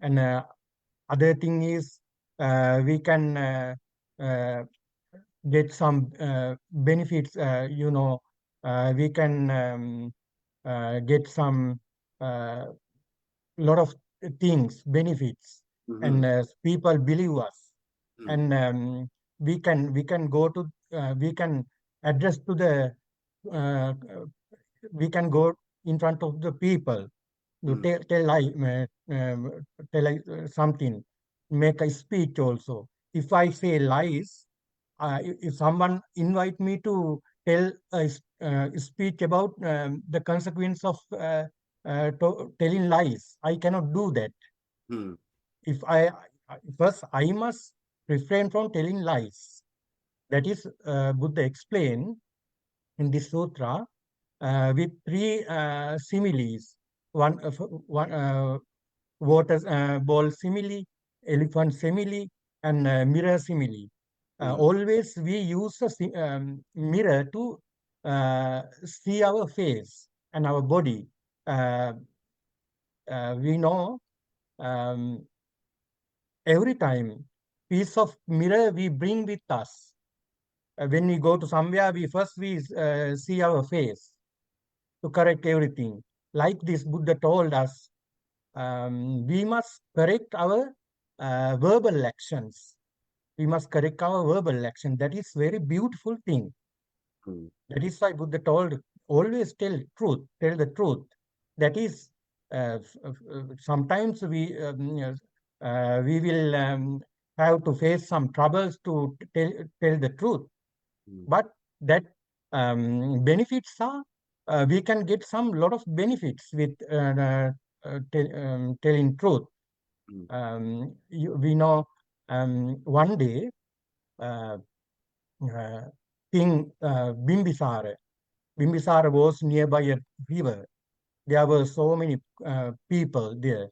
and other thing is we can get some benefits. We can get some lot of things, benefits, and people believe us, and we can go to we can address to the we can go in front of the people to tell something, make a speech also. If I say lies, if someone invite me to tell a speech about the consequence of telling lies, I cannot do that. If first I must refrain from telling lies. That is Buddha explained in this sutra with three similes. One water ball simile, elephant simile, and mirror simile. Always we use a mirror to see our face and our body. We know every time piece of mirror we bring with us. When we go to somewhere, we see our face to correct everything. Like this, Buddha told us, we must correct our verbal actions. We must correct our verbal action. That is very beautiful thing. That is why Buddha told always tell the truth. That is, sometimes we will have to face some troubles to tell the truth. But that benefits are, we can get some lot of benefits with telling truth. We know one day King Bimbisara was nearby a river. There were so many people there,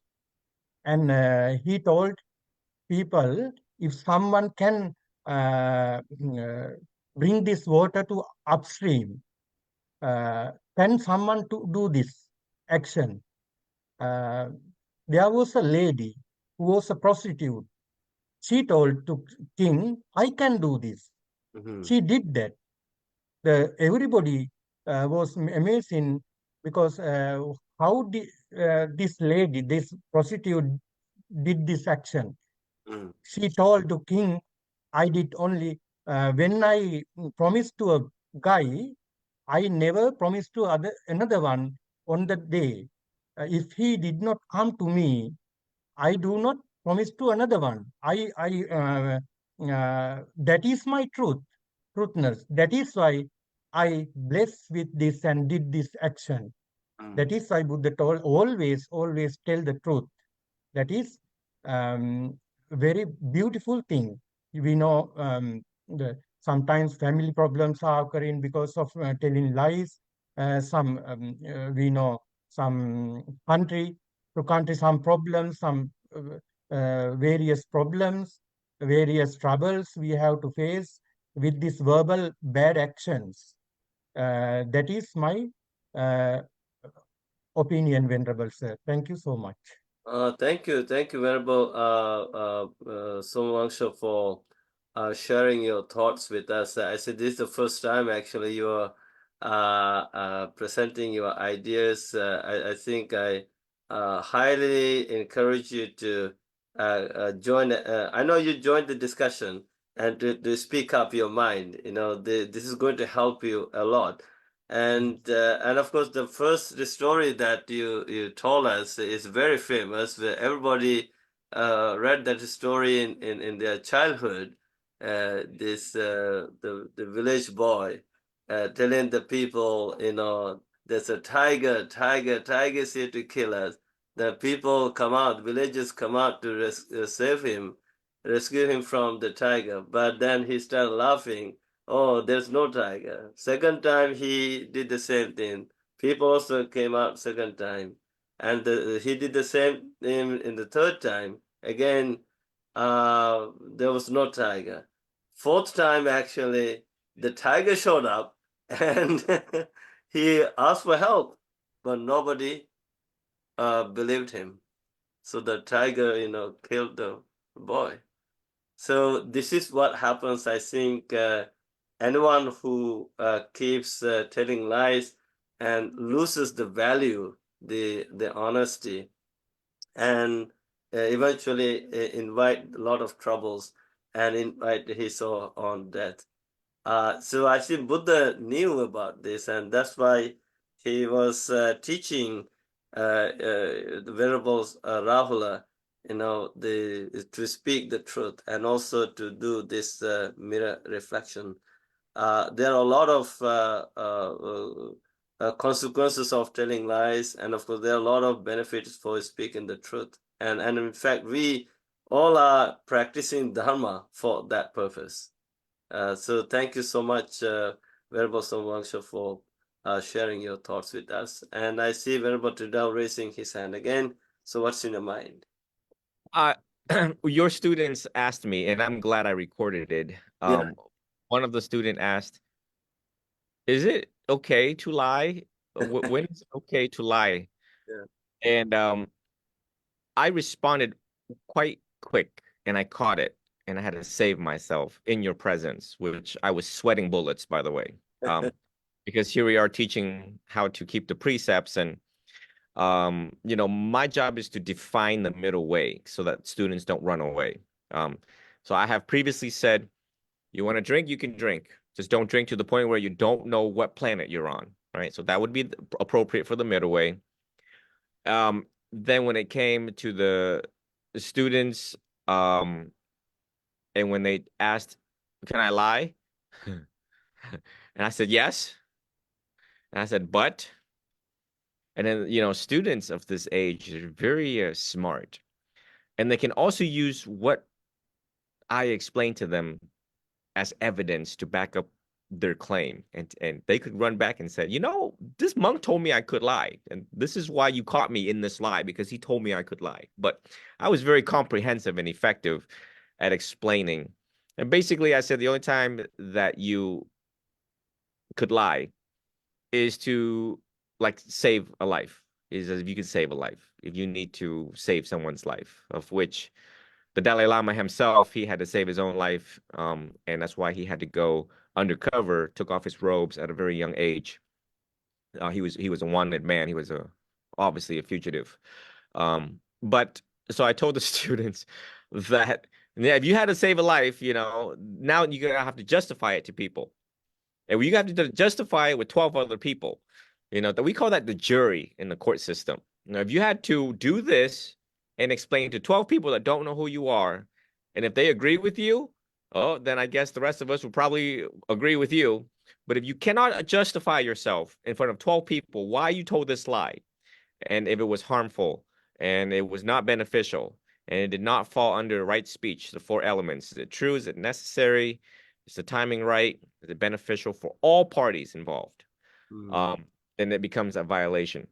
and he told people, if someone can bring this water to upstream, can someone to do this action? There was a lady who was a prostitute. She told to king, I can do this. She did that. Everybody was amazing, because how did this lady, this prostitute, did this action? She told to king, I did only when I promised to a guy, I never promised to another one on that day. If he did not come to me, I do not promise to another one. That is my truthness. That is why I bless with this and did this action. That is why Buddha told, always tell the truth. That is very beautiful thing. We know sometimes family problems are occurring because of telling lies. We know some country some problems, some various problems, various troubles we have to face with these verbal bad actions. That is my opinion, Venerable Sir. Thank you so much. Thank you, Venerable Somwangsha, for sharing your thoughts with us. I said this is the first time actually you are presenting your ideas. I think I highly encourage you to join. I know you joined the discussion and to speak up your mind. You know, this is going to help you a lot. And of course, the story that you told us is very famous. Where everybody read that story in their childhood. The village boy telling the people, you know, there's a tiger is here to kill us. The people come out, villagers come out to save him, rescue him from the tiger. But then he started laughing. Oh, there's no tiger. Second time he did the same thing. People also came out second time. And he did the same thing in the third time. Again, there was no tiger. Fourth time, actually, the tiger showed up and he asked for help, but nobody believed him. So the tiger, you know, killed the boy. So this is what happens. I think anyone who keeps telling lies and loses the value, the honesty, and eventually invite a lot of troubles and invite his own death. So I think Buddha knew about this, and that's why he was teaching the Venerable Rahula, you know, to speak the truth and also to do this mirror reflection. There are a lot of consequences of telling lies, and of course there are a lot of benefits for speaking the truth. And in fact, we all are practicing Dharma for that purpose. So thank you so much, Venerable Somwangsha, for sharing your thoughts with us. And I see Venerable Tridao raising his hand again. So what's in your mind? Your students asked me, and I'm glad I recorded it. One of the students asked, is it okay to lie? When is it okay to lie? And I responded quite quick, and I caught it, and I had to save myself in your presence, which I was sweating bullets, by the way, because here we are teaching how to keep the precepts, and you know, my job is to define the middle way so that students don't run away. So I have previously said, you want to drink, you can drink. Just don't drink to the point where you don't know what planet you're on. right? So that would be appropriate for the middle way. Then when it came to the students, and when they asked, "Can I lie?" and I said yes, and I said but, and then students of this age are very smart, and they can also use what I explained to them as evidence to back up their claim. And they could run back and say, this monk told me I could lie. And this is why you caught me in this lie, because he told me I could lie. But I was very comprehensive and effective at explaining. And basically, I said the only time that you could lie is to save a life, is if you could save a life, if you need to save someone's life, of which the Dalai Lama himself, he had to save his own life, and that's why he had to go undercover, took off his robes at a very young age. He was a wanted man. He was obviously a fugitive. But so I told the students that if you had to save a life, now you're gonna have to justify it to people, and you have to justify it with 12 other people. That we call that the jury in the court system. If you had to do this and explain to 12 people that don't know who you are, and if they agree with you, oh, then I guess the rest of us will probably agree with you. But if you cannot justify yourself in front of 12 people why you told this lie, and if it was harmful, and it was not beneficial, and it did not fall under right speech, the 4 elements, is it true, is it necessary, is the timing right, is it beneficial for all parties involved, then it becomes a violation.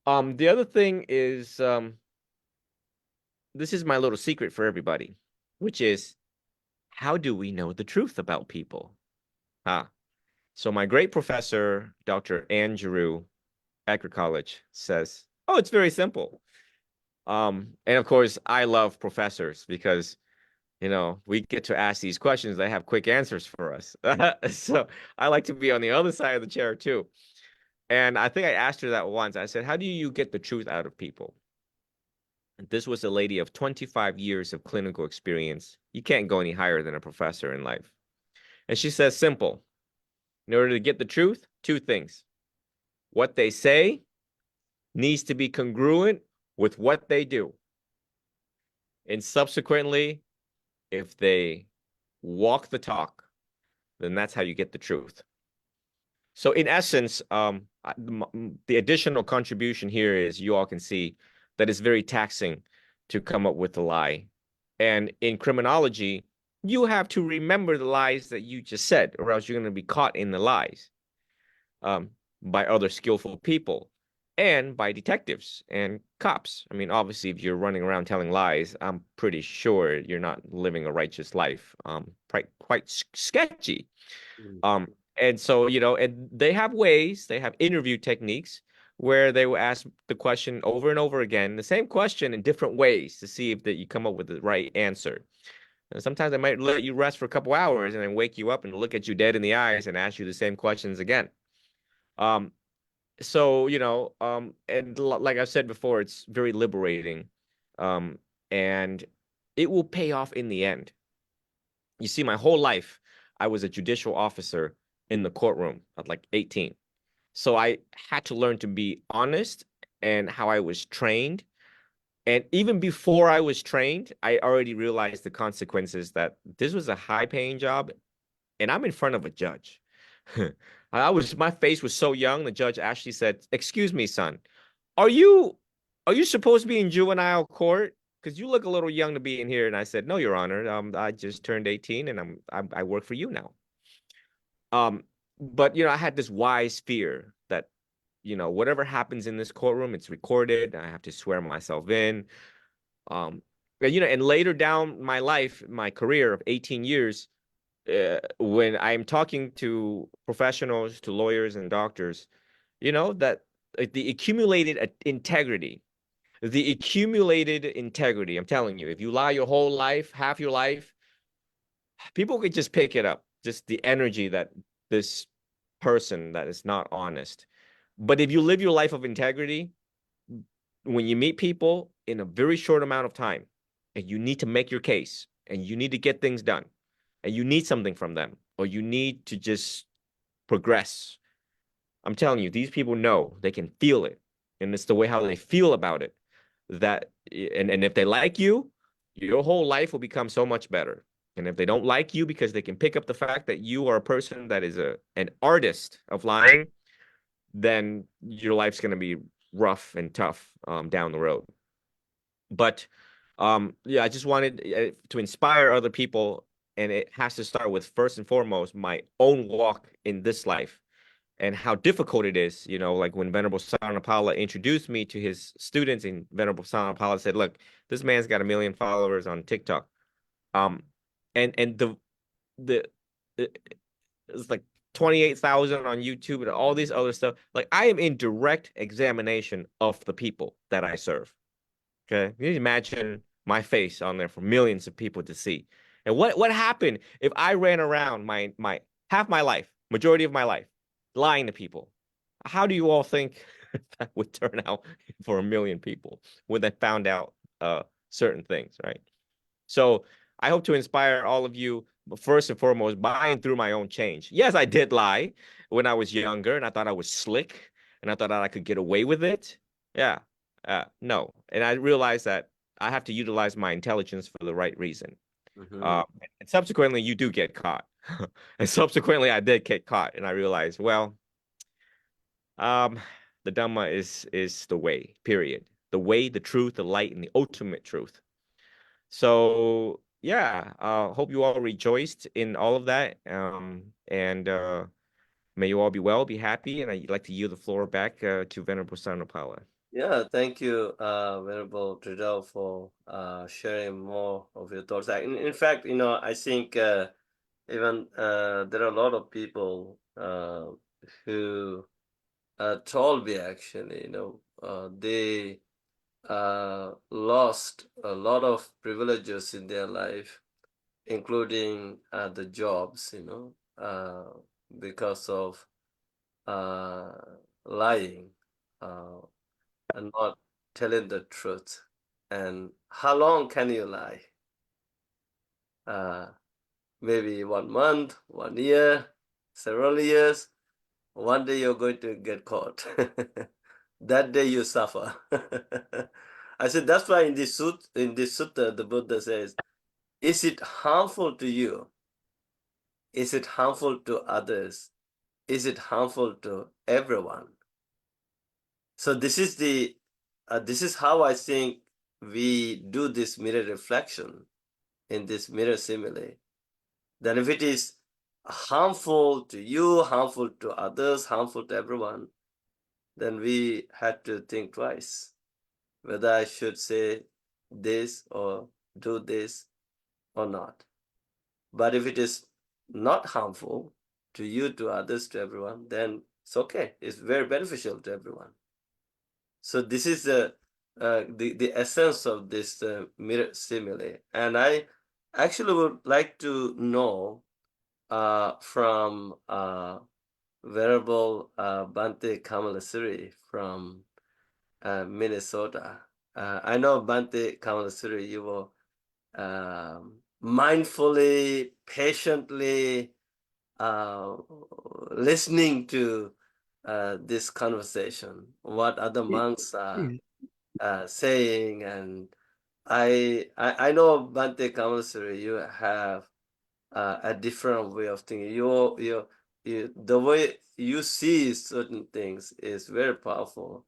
The other thing is, this is my little secret for everybody, which is, how do we know the truth about people? So my great professor, Dr. Andrew, Ecker College, says, oh, it's very simple. And of course, I love professors because, we get to ask these questions. They have quick answers for us. So I like to be on the other side of the chair too. And I think I asked her that once. I said, how do you get the truth out of people? And this was a lady of 25 years of clinical experience. You can't go any higher than a professor in life. And she says, simple. In order to get the truth, 2 things. What they say needs to be congruent with what they do. And subsequently, if they walk the talk, then that's how you get the truth. So in essence, the additional contribution here is, you all can see that it's very taxing to come up with a lie. And in criminology, you have to remember the lies that you just said, or else you're going to be caught in the lies by other skillful people and by detectives and cops. I mean, obviously, if you're running around telling lies, I'm pretty sure you're not living a righteous life. Quite sketchy. And so, and they have ways, they have interview techniques where they will ask the question over and over again, the same question in different ways to see if that you come up with the right answer. And sometimes they might let you rest for a couple hours and then wake you up and look at you dead in the eyes and ask you the same questions again. So, and like I've said before, it's very liberating. And it will pay off in the end. You see, my whole life, I was a judicial officer in the courtroom at like 18. So I had to learn to be honest, and how I was trained. And even before I was trained, I already realized the consequences, that this was a high-paying job, and I'm in front of a judge. My face was so young, the judge actually said, "Excuse me, son, are you supposed to be in juvenile court? Because you look a little young to be in here." And I said, "No, Your Honor, I just turned 18 and I work for you now." But I had this wise fear that, whatever happens in this courtroom, it's recorded. I have to swear myself in. And later down my life, my career of 18 years, when I'm talking to professionals, to lawyers and doctors, that the accumulated integrity, I'm telling you, if you lie your whole life, half your life, people could just pick it up, just the energy that this person that is not honest. But if you live your life of integrity, when you meet people in a very short amount of time, and you need to make your case, and you need to get things done, and you need something from them, or you need to just progress, I'm telling you, these people know, they can feel it. And it's the way how they feel about it that, and if they like you, your whole life will become so much better. And if they don't like you because they can pick up the fact that you are a person that is an artist of lying, then your life's going to be rough and tough down the road. But yeah, I just wanted to inspire other people, and it has to start with, first and foremost, my own walk in this life and how difficult it is. You know, like when Venerable Sarnapala introduced me to his students, and Venerable Sarnapala said, "Look, this man's got 1 million followers on TikTok." And the it's like 28,000 on YouTube and all these other stuff. Like, I am in direct examination of the people that I serve. Okay, you imagine my face on there for millions of people to see. And what happened if I ran around my half my life, majority of my life, lying to people? How do you all think that would turn out for 1 million people when they found out certain things, right? So I hope to inspire all of you, first and foremost, by and through my own change. Yes, I did lie when I was younger, and I thought I was slick, and I thought that I could get away with it. Yeah, no. And I realized that I have to utilize my intelligence for the right reason. And subsequently, you do get caught. And subsequently, I did get caught, and I realized, well, the Dhamma is the way, period. The way, the truth, the light, and the ultimate truth. So yeah, hope you all rejoiced in all of that. And may you all be well, be happy. And I'd like to yield the floor back to Venerable Sarnapala. Yeah, thank you, Venerable Tridel, for sharing more of your thoughts. In fact, I think even there are a lot of people who told me, actually, they lost a lot of privileges in their life, including the jobs, because of lying and not telling the truth. And how long can you lie? Maybe 1 month, 1 year, several years. One day you're going to get caught. That day you suffer. I said that's why in this sutta, the Buddha says, is it harmful to you? Is it harmful to others? Is it harmful to everyone? So this is how I think we do this mirror reflection in this mirror simile. That if it is harmful to you, harmful to others, harmful to everyone, then we had to think twice whether I should say this or do this or not. But if it is not harmful to you, to others, to everyone, then it's okay. It's very beneficial to everyone. So this is the essence of this mirror simile. And I actually would like to know from Venerable Bhante Kamalasuri from Minnesota. I know, Bhante Kamalasuri, you will mindfully, patiently listening to this conversation, what other monks are saying. And I know, Bhante Kamalasuri, you have a different way of thinking. The way you see certain things is very powerful.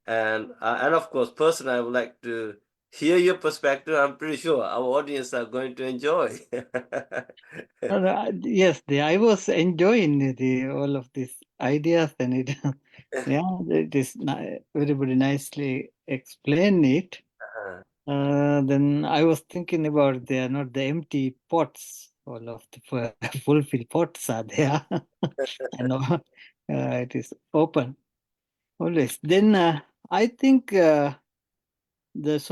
And of course, personally, I would like to hear your perspective. I'm pretty sure our audience are going to enjoy. Yes, I was enjoying all of these ideas, and it, yeah, everybody nicely explained it. Then I was thinking about they are not the empty pots. All of the fulfilled pots are there. I know it is open always. Then I think so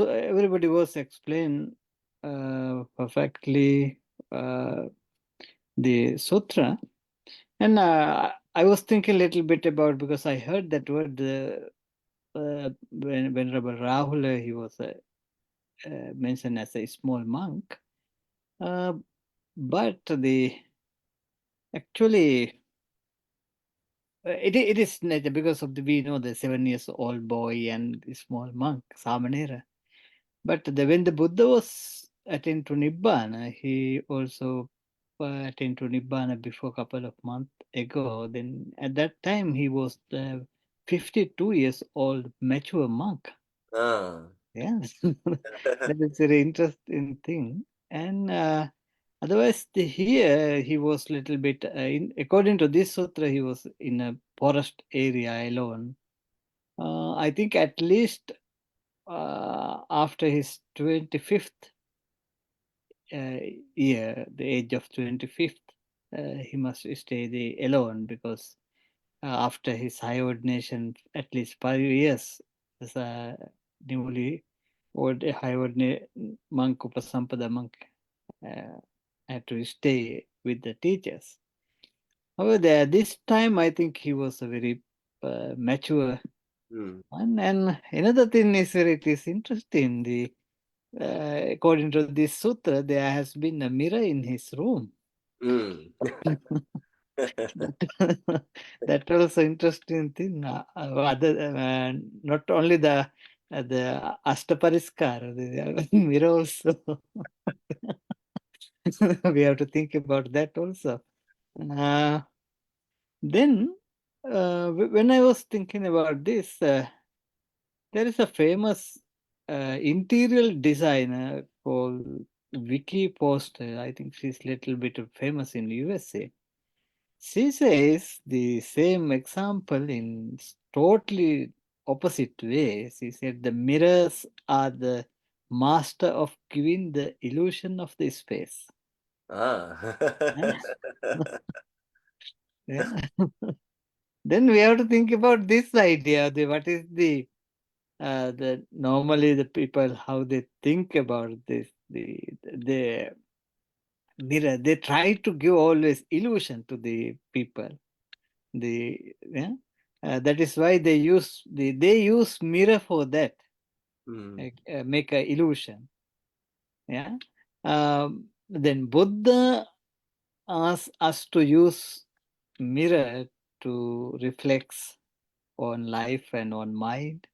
everybody was explained perfectly the sutra, and I was thinking a little bit about, because I heard that word when Venerable Rahul, he was mentioned as a small monk, but actually it is nature because of we know the 7 years old boy and the small monk, Samanera. But when the Buddha was attained to Nibbana, he also attained to Nibbana before a couple of months ago. Then at that time, he was the 52 years old mature monk. Yeah, that is a very interesting thing. And otherwise, here he was little bit, according to this sutra, he was in a forest area alone. I think at least after his 25th year, the age of 25th, he must stay alone because after his high ordination, at least 5 years, as a newly high ordination monk, Upasampada monk, had to stay with the teachers. However, this time I think he was a very mature one. And another thing is it is interesting. According to this sutra, there has been a mirror in his room. That also interesting thing. Not only the Ashtapariskara, the mirror also. We have to think about that also. Then, when I was thinking about this, there is a famous interior designer called Vicky Foster. I think she's a little bit famous in USA. She says the same example in totally opposite way. She said the mirrors are the master of giving the illusion of the space. Yeah. Yeah. Then we have to think about this idea. What is the normally the people how they think about this? The mirror. They try to give always illusion to the people. That is why they use mirror for that. Make a illusion. Yeah. Then Buddha asks us to use mirror to reflect on life and on mind,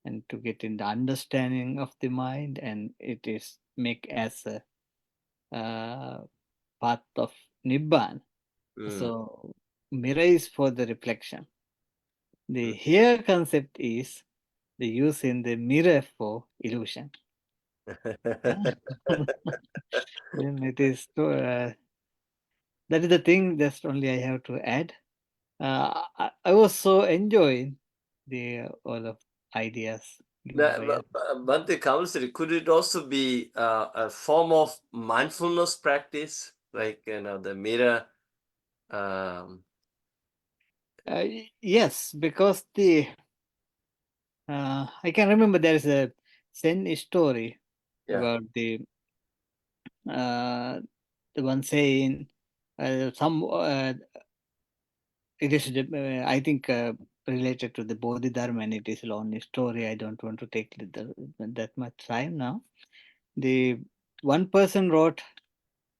and to get in the understanding of the mind, and it is make as a path of Nibbana. So mirror is for the reflection. The here concept is the use in the mirror for illusion. Then it is that is the thing. That's only I have to add. I was so enjoying the all of ideas given by Bhante Kamsari, could it also be a form of mindfulness practice, like the mirror? Yes, because I can remember there is a Zen story about the one saying some it is I think related to the Bodhidharma, and it is a long story. I don't want to take that much time now. The one person wrote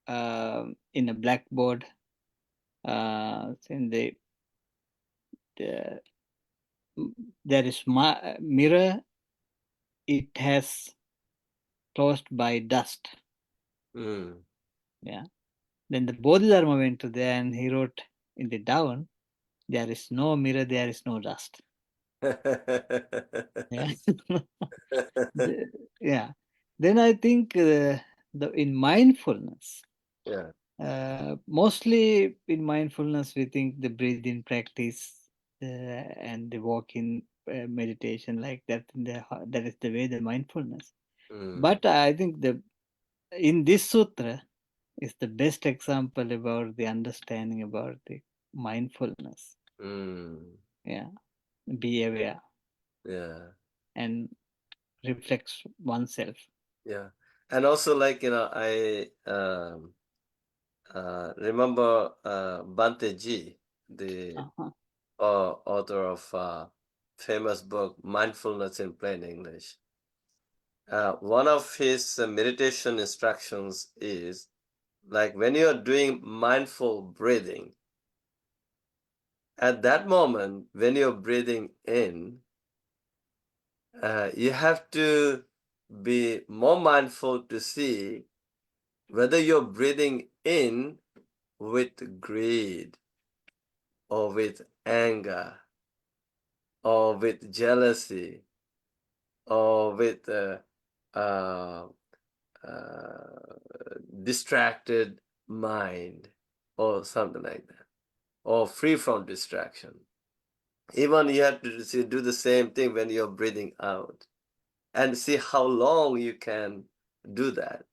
in a blackboard saying the there is mirror. It has closed by dust. Yeah. Then the Bodhidharma went to there and he wrote in the down, there is no mirror, there is no dust. Yeah. Yeah. Then I think in mindfulness, mostly in mindfulness, we think the breathing practice and the walking meditation like that. That is the way the mindfulness. But I think in this sutra is the best example about the understanding about the mindfulness. Yeah, be aware. Yeah, and reflects oneself. Yeah, and also like I remember Bhante Ji, the author of famous book Mindfulness in Plain English. One of his meditation instructions is like when you are doing mindful breathing, at that moment, when you're breathing in, you have to be more mindful to see whether you're breathing in with greed or with anger or with jealousy or with uh, distracted mind or something like that, or free from distraction. Even you have to do the same thing when you're breathing out and see how long you can do that.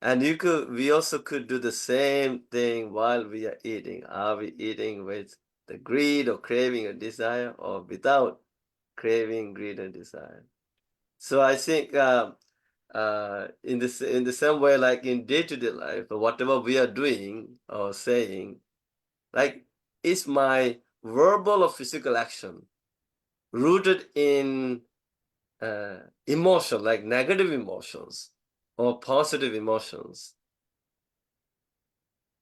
And we also could do the same thing while we are eating. Are we eating with the greed or craving or desire, or without craving, greed, and desire? So I think in the same way, like in day-to-day life, whatever we are doing or saying, like, is my verbal or physical action rooted in emotion, like negative emotions or positive emotions?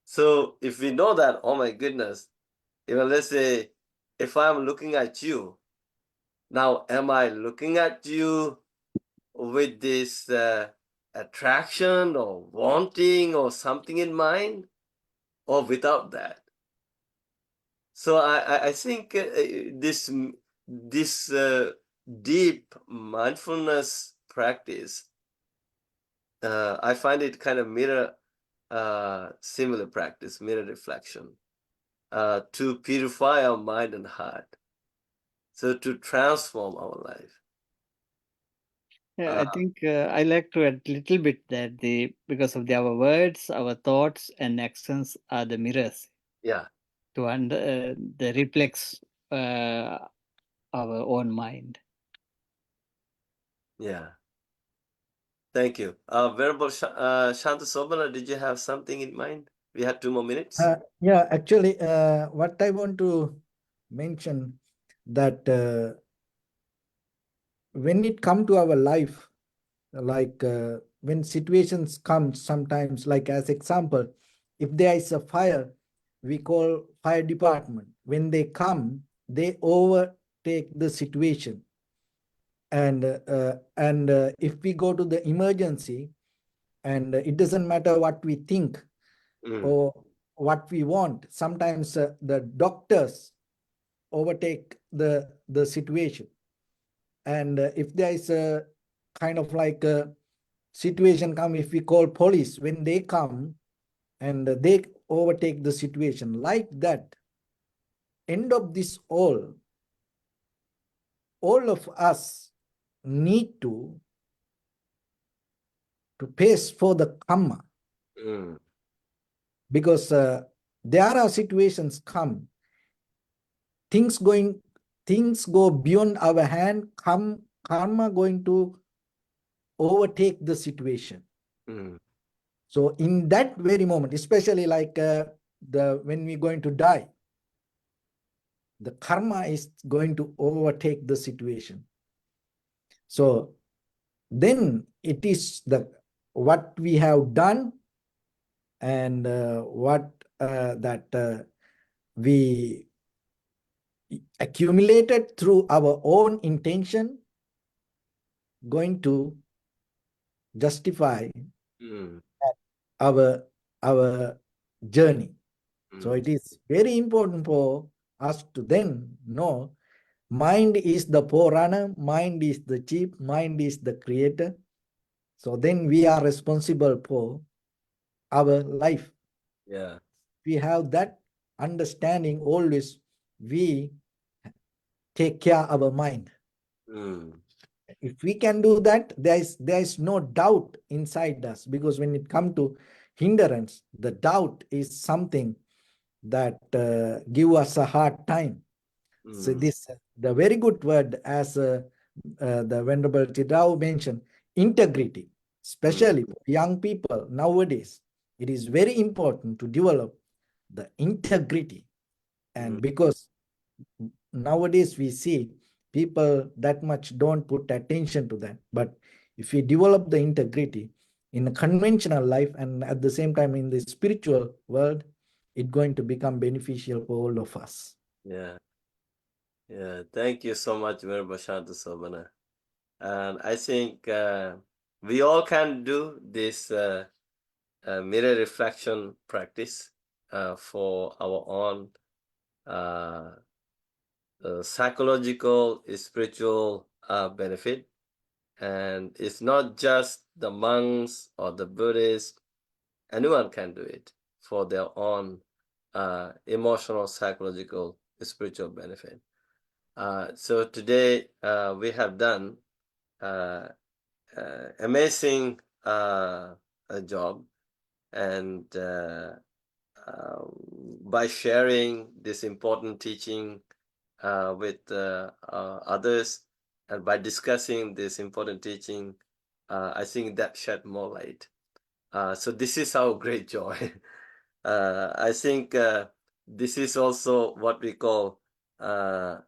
So if we know that, oh my goodness, even let's say if I'm looking at you, now am I looking at you with this attraction or wanting or something in mind, or without that? So I think this deep mindfulness practice, I find it kind of mirror similar practice, mirror reflection, to purify our mind and heart, so to transform our life. Yeah, I think I like to add a little bit that because of our words, our thoughts and actions are the mirrors. Yeah. They reflects our own mind. Yeah. Thank you. Venerable Shanta Sobana, did you have something in mind? We have 2 more minutes. Yeah, actually, what I want to mention that when it come to our life, like when situations come sometimes, like as example, if there is a fire, we call fire department. When they come, they overtake the situation. And if we go to the emergency, and it doesn't matter what we think or what we want, sometimes the doctors overtake the situation. And if there is a kind of like a situation come, if we call police, when they come and they overtake the situation, like that, end of this all of us need to face for the karma. Because there are situations come, things go beyond our hand, karma going to overtake the situation. So in that very moment, especially like when we're going to die, the karma is going to overtake the situation. So then it is what we have done and what we accumulated through our own intention going to justify our journey. So it is very important for us to then know mind is the forerunner, mind is the chief, mind is the creator. So then we are responsible for our life. Yeah. We have that understanding always, we take care of our mind. If we can do that, there is no doubt inside us, because when it comes to hindrance, the doubt is something that give us a hard time. So the very good word, as the Venerable Chidrao mentioned, integrity, especially for young people nowadays, it is very important to develop the integrity. And because nowadays we see people that much don't put attention to that. But if we develop the integrity in a conventional life and at the same time in the spiritual world, it's going to become beneficial for all of us. Yeah. Thank you so much, Venerable Shantasobana. And I think we all can do this mirror reflection practice for our own psychological, spiritual benefit. And it's not just the monks or the Buddhists. Anyone can do it for their own emotional, psychological, spiritual benefit. So today we have done amazing job, and by sharing this important teaching with others, and by discussing this important teaching, I think that shed more light. So this is our great joy. I think this is also what we call Dham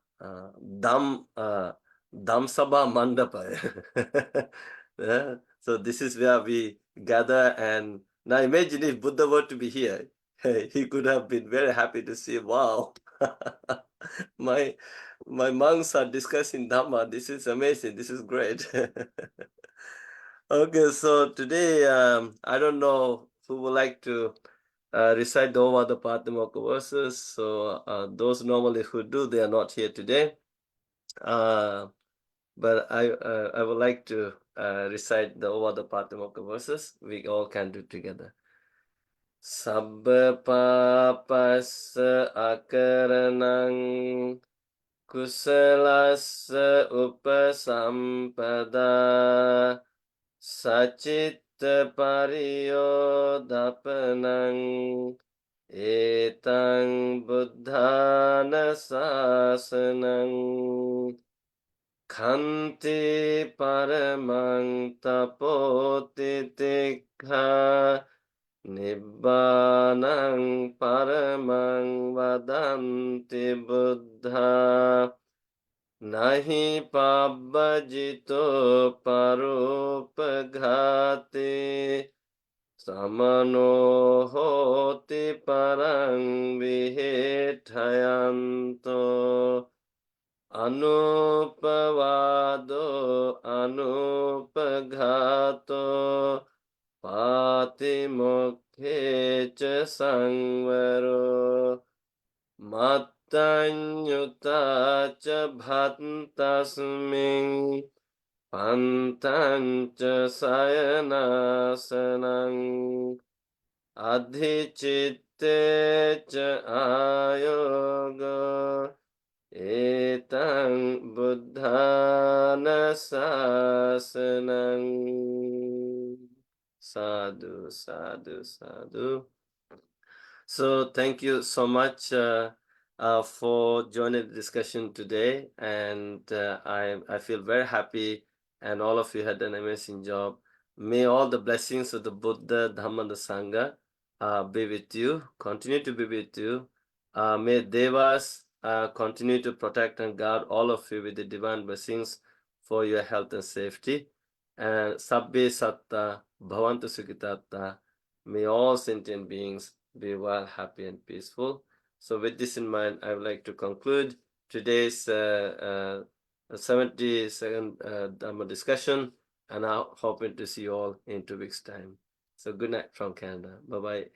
Sabha Mandapa. Yeah. So this is where we gather, and now imagine if Buddha were to be here. He could have been very happy to see, wow, my monks are discussing Dhamma. This is amazing. This is great. Okay, so today I don't know who would like to recite the Ovada Patimokkha verses. So those normally who do, they are not here today. But I would like to recite the Ovada Patimokkha verses. We all can do together. Sabba papassa akaranang kusalassa upasampada sacitta pariyodapanang etang buddhana sasanang Khanti paramang tapotitikha Nibbanang paramang vadanti buddha Nahi pabbajito parupaghati Samano hoti parang vihethayanto Anupavado anupaghato Patimokkhe cha sangvaro Mattanyuta cha bhattasming Pantan cha sayanasanang Adhicitte cha ayoga Etang buddhana sasanang. Sadhu, sadhu, sadhu. So thank you so much for joining the discussion today, and I feel very happy, and all of you had an amazing job. May all the blessings of the Buddha, Dhamma, and the Sangha be with you, continue to be with you. May Devas continue to protect and guard all of you with the divine blessings for your health and safety. And Sabbe Satta Bhavantu Sukhitatta. May all sentient beings be well, happy, and peaceful. So with this in mind, I would like to conclude today's 72nd Dhamma discussion, and I'm hoping to see you all in 2 weeks' time. So good night from Canada. Bye-bye.